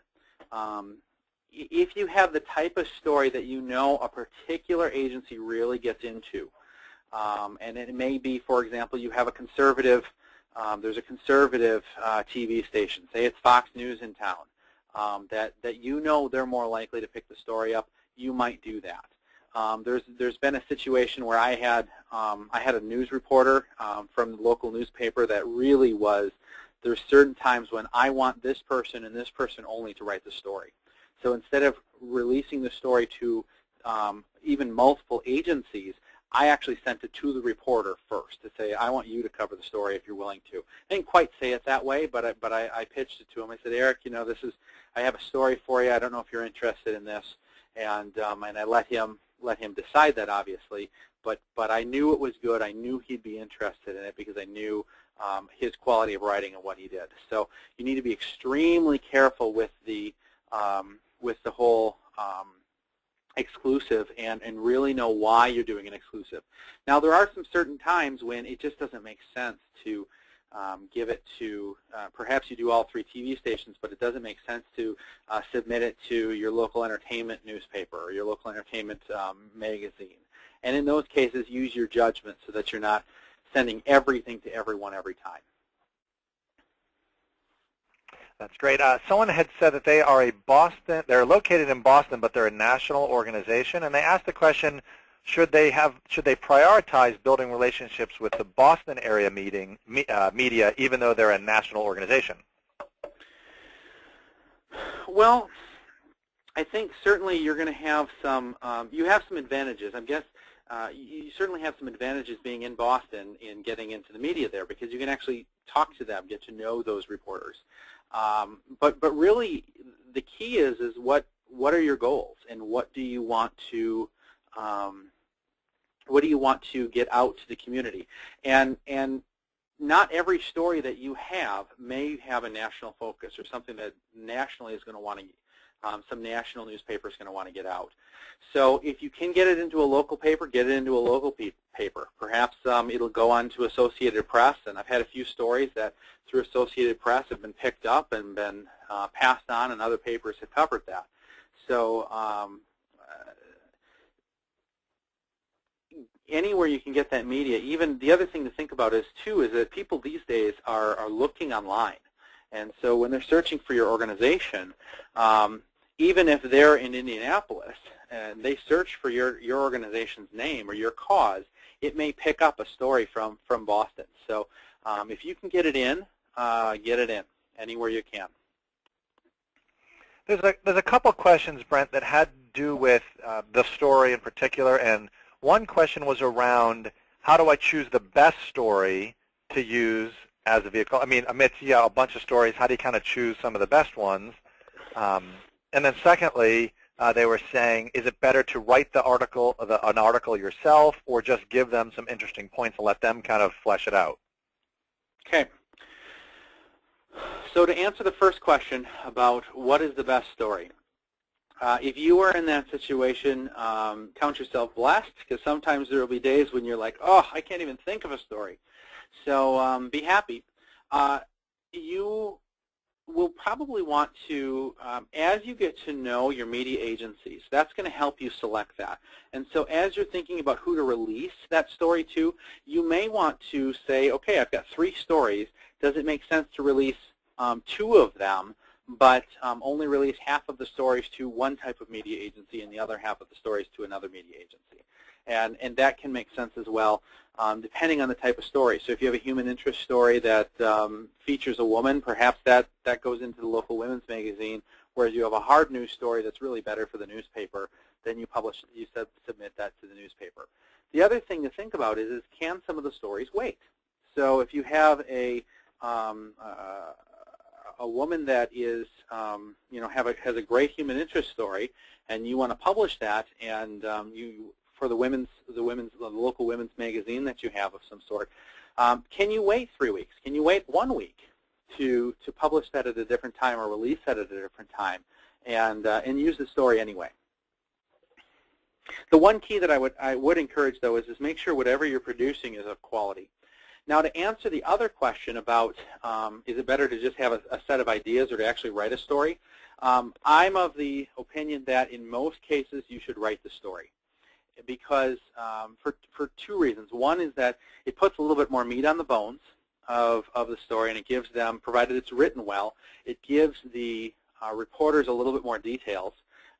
Speaker 2: the type of story that you know a particular agency really gets into, and it may be, for example, you have a conservative, there's a conservative TV station, say it's Fox News in town, that you know they're more likely to pick the story up, you might do that. There's been a situation where I had a news reporter from the local newspaper that really was, there's certain times when I want this person and this person only to write the story. So instead of releasing the story to even multiple agencies, I actually sent it to the reporter first to say, I want you to cover the story if you're willing to. I didn't quite say it that way, but I pitched it to him. I said, Eric, I have a story for you. I don't know if you're interested in this. And I let him decide that, obviously, but I knew it was good. I knew he'd be interested in it because I knew his quality of writing and what he did. So you need to be extremely careful with the whole exclusive and really know why you're doing an exclusive. Now, there are some certain times when it just doesn't make sense to give it to, perhaps you do all 3 TV stations, but it doesn't make sense to submit it to your local entertainment newspaper or your local entertainment magazine. And in those cases, use your judgment so that you're not sending everything to everyone every time.
Speaker 1: That's great. Someone had said that they are they're located in Boston, but they're a national organization, and they asked the question, should they prioritize building relationships with the Boston area media, even though they're a national organization?
Speaker 2: Well, I think certainly you're going to have some, you have some advantages. I guess you certainly have some advantages being in Boston in getting into the media there because you can actually talk to them, get to know those reporters. But really the key is what are your goals and what do you want to get out to the community? And not every story that you have may have a national focus or something that nationally is going to want to, some national newspaper is going to want to get out. So if you can get it into a local paper, get it into a local paper. Perhaps it'll go on to Associated Press, and I've had a few stories that through Associated Press have been picked up and been passed on, and other papers have covered that. So anywhere you can get that media. Even the other thing to think about is that people these days are looking online. And so when they're searching for your organization, even if they're in Indianapolis and they search for your organization's name or your cause, it may pick up a story from Boston. So if you can get it in anywhere you can.
Speaker 1: There's a couple questions, Brent, that had to do with the story in particular, and one question was around how do I choose the best story to use as a vehicle? I mean, amidst a bunch of stories, how do you kind of choose some of the best ones? And then secondly, they were saying, is it better to write an article yourself, or just give them some interesting points and let them kind of flesh it out?
Speaker 2: Okay. So to answer the first question about what is the best story, if you are in that situation, count yourself blessed, because sometimes there will be days when you're like, oh, I can't even think of a story. So be happy. You will probably want to, as you get to know your media agencies, that's going to help you select that. And so as you're thinking about who to release that story to, you may want to say, okay, I've got 3 stories. Does it make sense to release 2 of them, but only release half of the stories to one type of media agency and the other half of the stories to another media agency? And that can make sense as well, depending on the type of story. So if you have a human interest story that features a woman, perhaps that goes into the local women's magazine, whereas you have a hard news story that's really better for the newspaper, then you submit that to the newspaper. The other thing to think about is can some of the stories wait? So if you have a woman that is, has a great human interest story, and you want to publish that, and for the local women's magazine that you have of some sort, can you wait 3 weeks? Can you wait 1 week to publish that at a different time or release that at a different time, and use the story anyway? The one key that I would encourage, though, is make sure whatever you're producing is of quality. Now, to answer the other question about is it better to just have a set of ideas or to actually write a story, I'm of the opinion that in most cases you should write the story, because for 2 reasons. One is that it puts a little bit more meat on the bones of the story, and it gives them, provided it's written well, it gives the reporters a little bit more details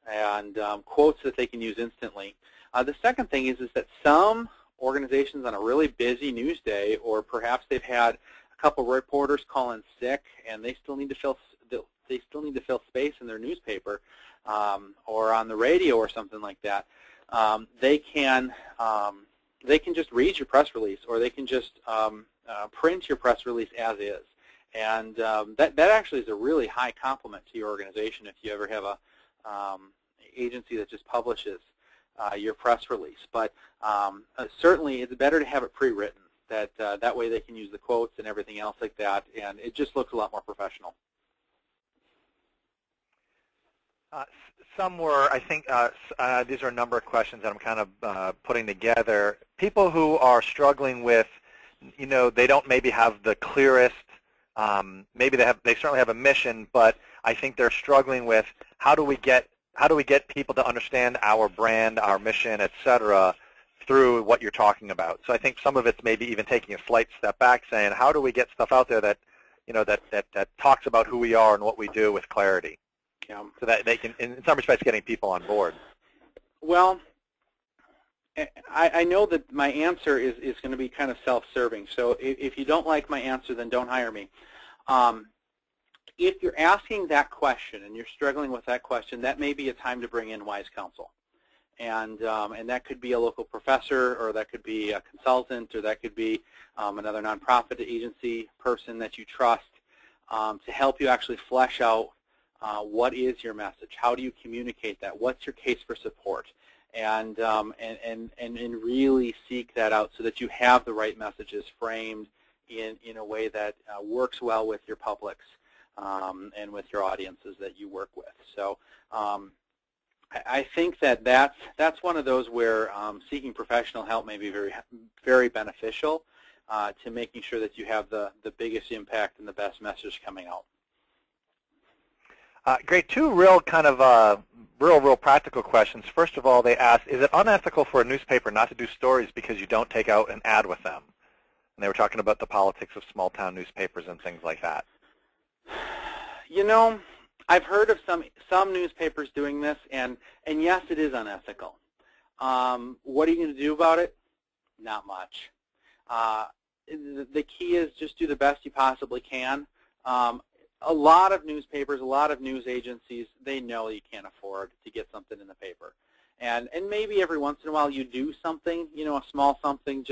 Speaker 2: and quotes that they can use instantly. The second thing is that some organizations on a really busy news day, or perhaps they've had a couple reporters call in sick, and they still need to fill space in their newspaper or on the radio or something like that. They can just read your press release, or they can just print your press release as is, and that actually is a really high compliment to your organization if you ever have a agency that just publishes your press release. But certainly it's better to have it pre-written. That way they can use the quotes and everything else like that, and it just looks a lot more professional.
Speaker 1: Some were, I think, these are a number of questions that I'm kind of putting together. People who are struggling with, they don't maybe have the clearest, maybe they certainly have a mission, but I think they're struggling with how do we get people to understand our brand, our mission, et cetera, through what you're talking about. So I think some of it's maybe even taking a slight step back, saying how do we get stuff out there that, that talks about who we are and what we do with clarity.
Speaker 2: Yeah.
Speaker 1: So that they can, in some respects, getting people on board. Well,
Speaker 2: I know that my answer is going to be kind of self-serving. So if you don't like my answer, then don't hire me. If you're asking that question and you're struggling with that question, that may be a time to bring in wise counsel. And that could be a local professor, or that could be a consultant, or that could be another nonprofit agency person that you trust to help you actually flesh out what is your message? How do you communicate that? What's your case for support? And really seek that out so that you have the right messages framed in a way that works well with your publics and with your audiences that you work with. So I think that's one of those where seeking professional help may be very, very beneficial to making sure that you have the biggest impact and the best message coming out.
Speaker 1: Great. 2 real kind of real practical questions. First of all, they asked, is it unethical for a newspaper not to do stories because you don't take out an ad with them? And they were talking about the politics of small-town newspapers and things like that.
Speaker 2: I've heard of some newspapers doing this, and yes, it is unethical. What are you going to do about it? Not much. The key is just do the best you possibly can. A lot of newspapers, a lot of news agencies, they know you can't afford to get something in the paper. And maybe every once in a while you do something, a small something,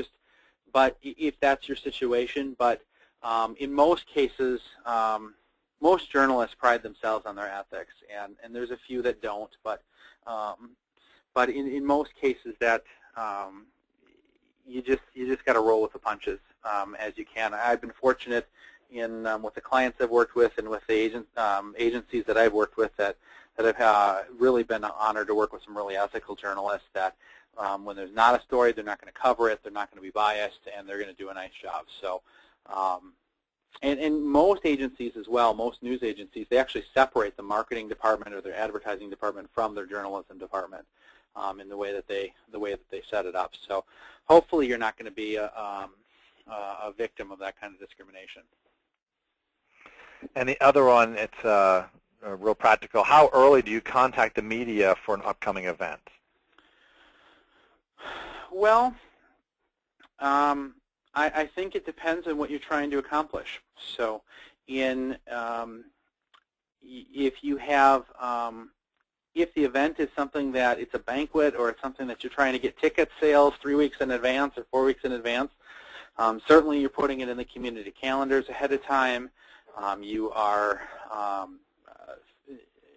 Speaker 2: but if that's your situation. But In most cases, most journalists pride themselves on their ethics, and there's a few that don't, but in most cases that you just got to roll with the punches as you can. I've been fortunate in with the clients I've worked with and with the agencies that I've worked with that have really been honored to work with some really ethical journalists that when there's not a story, they're not going to cover it, they're not going to be biased, and they're going to do a nice job. So, and most agencies as well, most news agencies, they actually separate the marketing department or their advertising department from their journalism department in the way that they set it up. So, hopefully, you're not going to be a victim of that kind of discrimination.
Speaker 1: And the other one, it's real practical. How early do you contact the media for an upcoming event?
Speaker 2: Well, I think it depends on what you're trying to accomplish. So, if you have, if the event is something that it's a banquet or it's something that you're trying to get ticket sales 3 weeks in advance or 4 weeks in advance, certainly you're putting it in the community calendars ahead of time. You are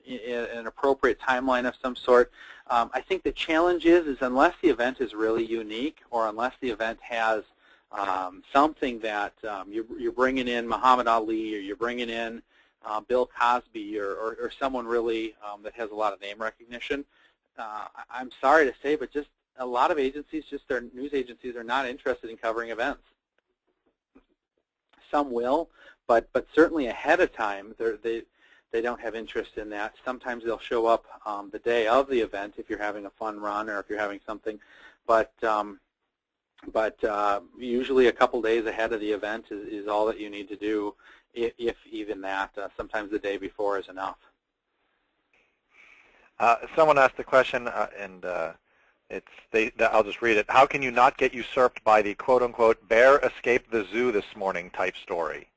Speaker 2: in an appropriate timeline of some sort. I think the challenge is unless the event is really unique or unless the event has something that you're bringing in Muhammad Ali or you're bringing in Bill Cosby or someone really that has a lot of name recognition, I'm sorry to say, but just a lot of agencies, just their news agencies, are not interested in covering events. Some will, but certainly ahead of time, they don't have interest in that. Sometimes they'll show up the day of the event if you're having a fun run or if you're having something, but usually a couple days ahead of the event is all that you need to do, if even that. Sometimes the day before is enough.
Speaker 1: Someone asked the question, and I'll just read it. How can you not get usurped by the quote-unquote bear escaped the zoo this morning type story?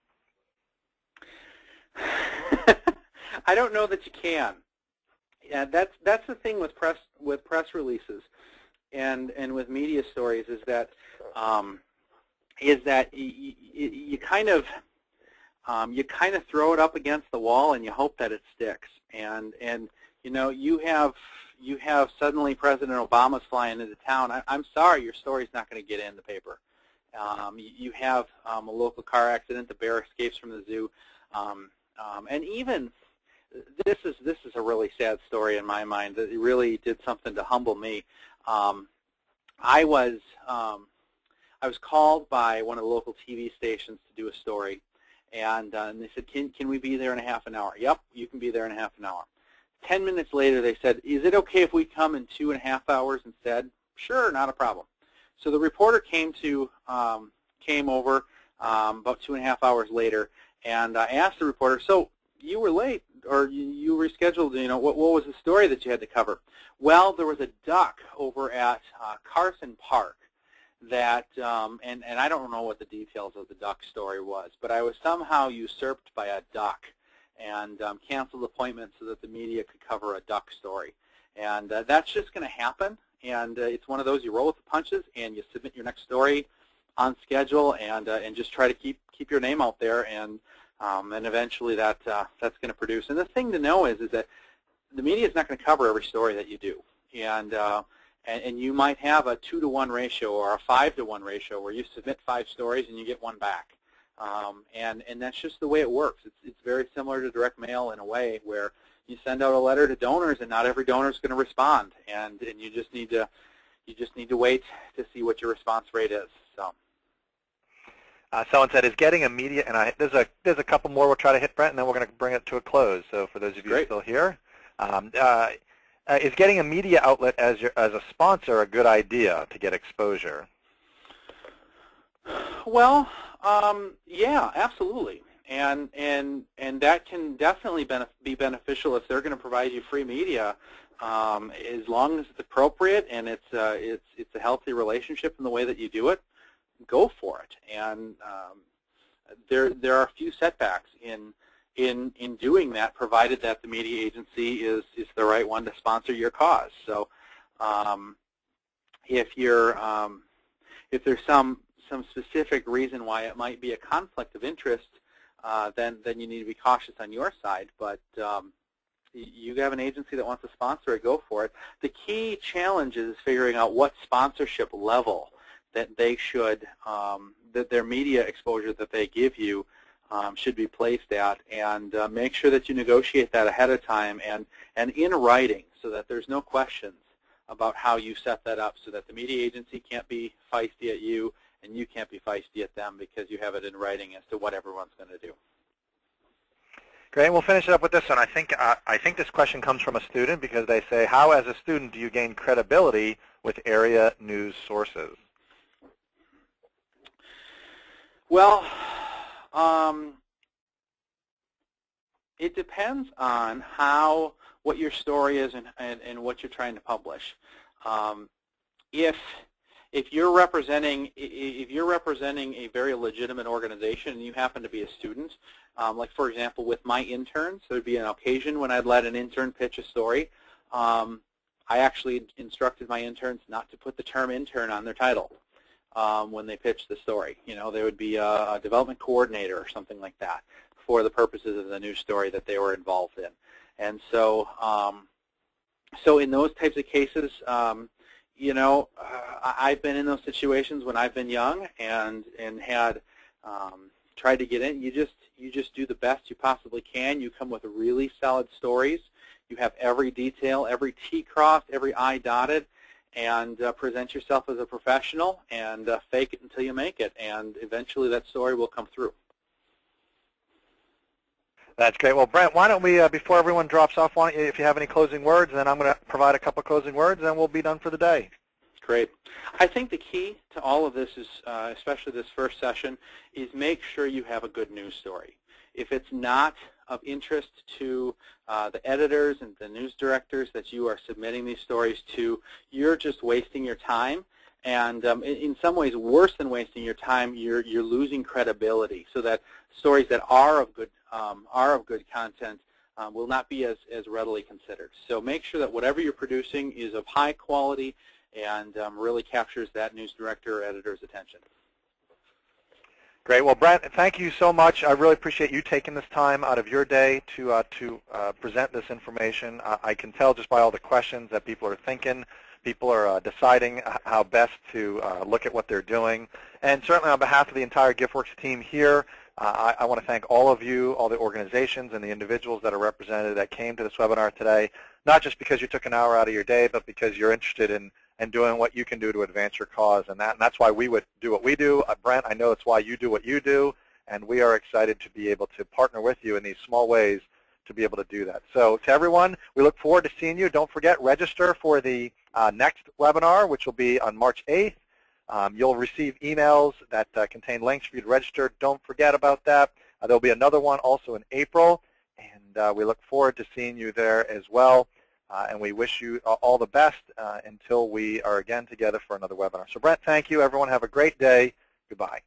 Speaker 2: I don't know that you can. Yeah, that's the thing with press releases and with media stories is that you kind of throw it up against the wall and you hope that it sticks. And you know, you have suddenly President Obama's flying into town. I'm sorry, your story's not going to get in the paper. You have a local car accident. The bear escapes from the zoo, and even this is a really sad story in my mind. That it really did something to humble me. I was called by one of the local TV stations to do a story, and they said, "Can we be there in a half an hour?" Yep, you can be there in a half an hour. 10 minutes later, they said, "Is it okay if we come in 2.5 hours instead?" Sure, not a problem. So the reporter came over about 2.5 hours later, and I asked the reporter, "So you were late, or you rescheduled? You know, what was the story that you had to cover?" Well, there was a duck over at Carson Park that, and I don't know what the details of the duck story was, but I was somehow usurped by a duck and canceled appointments so that the media could cover a duck story. And that's just going to happen, and it's one of those, you roll with the punches and you submit your next story on schedule and just try to keep your name out there, and eventually that's going to produce. And the thing to know is that the media is not going to cover every story that you do, and you might have a 2-to-1 ratio or a 5-to-1 ratio where you submit 5 stories and you get 1 back. And that's just the way it works. It's very similar to direct mail in a way where you send out a letter to donors and not every donor is going to respond, and you just need to wait to see what your response rate is. So.
Speaker 1: Someone said, "Is getting a media?" And there's a couple more we'll try to hit, Brent, and then we're going to bring it to a close. So for those of you still here, is getting a media outlet as a sponsor a good idea to get exposure?
Speaker 2: Well, yeah, absolutely, and that can definitely be beneficial if they're going to provide you free media, as long as it's appropriate and it's a healthy relationship in the way that you do it. Go for it. And there are a few setbacks in doing that, provided that the media agency is the right one to sponsor your cause. So if there's some some specific reason why it might be a conflict of interest, then you need to be cautious on your side. But you have an agency that wants to sponsor it, go for it. The key challenge is figuring out what sponsorship level that they should, that their media exposure that they give you should be placed at, and make sure that you negotiate that ahead of time and in writing, so that there's no questions about how you set that up, so that the media agency can't be feisty at you and you can't be feisty at them, because you have it in writing as to what everyone's going to do.
Speaker 1: Great. We'll finish it up with this one. I think this question comes from a student, because they say, how as a student do you gain credibility with area news sources?
Speaker 2: Well, it depends on what your story is and what you're trying to publish. If you're representing a very legitimate organization and you happen to be a student, like for example with my interns, there would be an occasion when I'd let an intern pitch a story. I actually instructed my interns not to put the term intern on their title when they pitch the story. You know, there would be a development coordinator or something like that for the purposes of the news story that they were involved in. And so, so in those types of cases, you know, I've been in those situations when I've been young and had tried to get in. You just do the best you possibly can. You come with really solid stories. You have every detail, every T crossed, every I dotted, and present yourself as a professional and fake it until you make it. And eventually that story will come through.
Speaker 1: That's great. Well, Brent, why don't we, before everyone drops off, why don't you, if you have any closing words, then I'm going to provide a couple closing words, and then we'll be done for the day.
Speaker 2: Great. I think the key to all of this is, especially this first session, is make sure you have a good news story. If it's not of interest to the editors and the news directors that you are submitting these stories to, you're just wasting your time. And in some ways, worse than wasting your time, you're losing credibility. So that stories that are of good content will not be as readily considered. So make sure that whatever you're producing is of high quality and really captures that news director or editor's attention.
Speaker 1: Great. Well, Brent, thank you so much. I really appreciate you taking this time out of your day to present this information. I can tell just by all the questions that people are thinking. People are deciding how best to look at what they're doing. And certainly on behalf of the entire GiftWorks team here, I want to thank all of you, all the organizations and the individuals that are represented that came to this webinar today, not just because you took an hour out of your day, but because you're interested in doing what you can do to advance your cause. And that's why we would do what we do. Brent, I know it's why you do what you do, and we are excited to be able to partner with you in these small ways to be able to do that. So to everyone, we look forward to seeing you. Don't forget, register for the next webinar, which will be on March 8th. You'll receive emails that contain links for you to register. Don't forget about that. There'll be another one also in April, and we look forward to seeing you there as well. And we wish you all the best until we are again together for another webinar. So Brent, thank you. Everyone have a great day. Goodbye.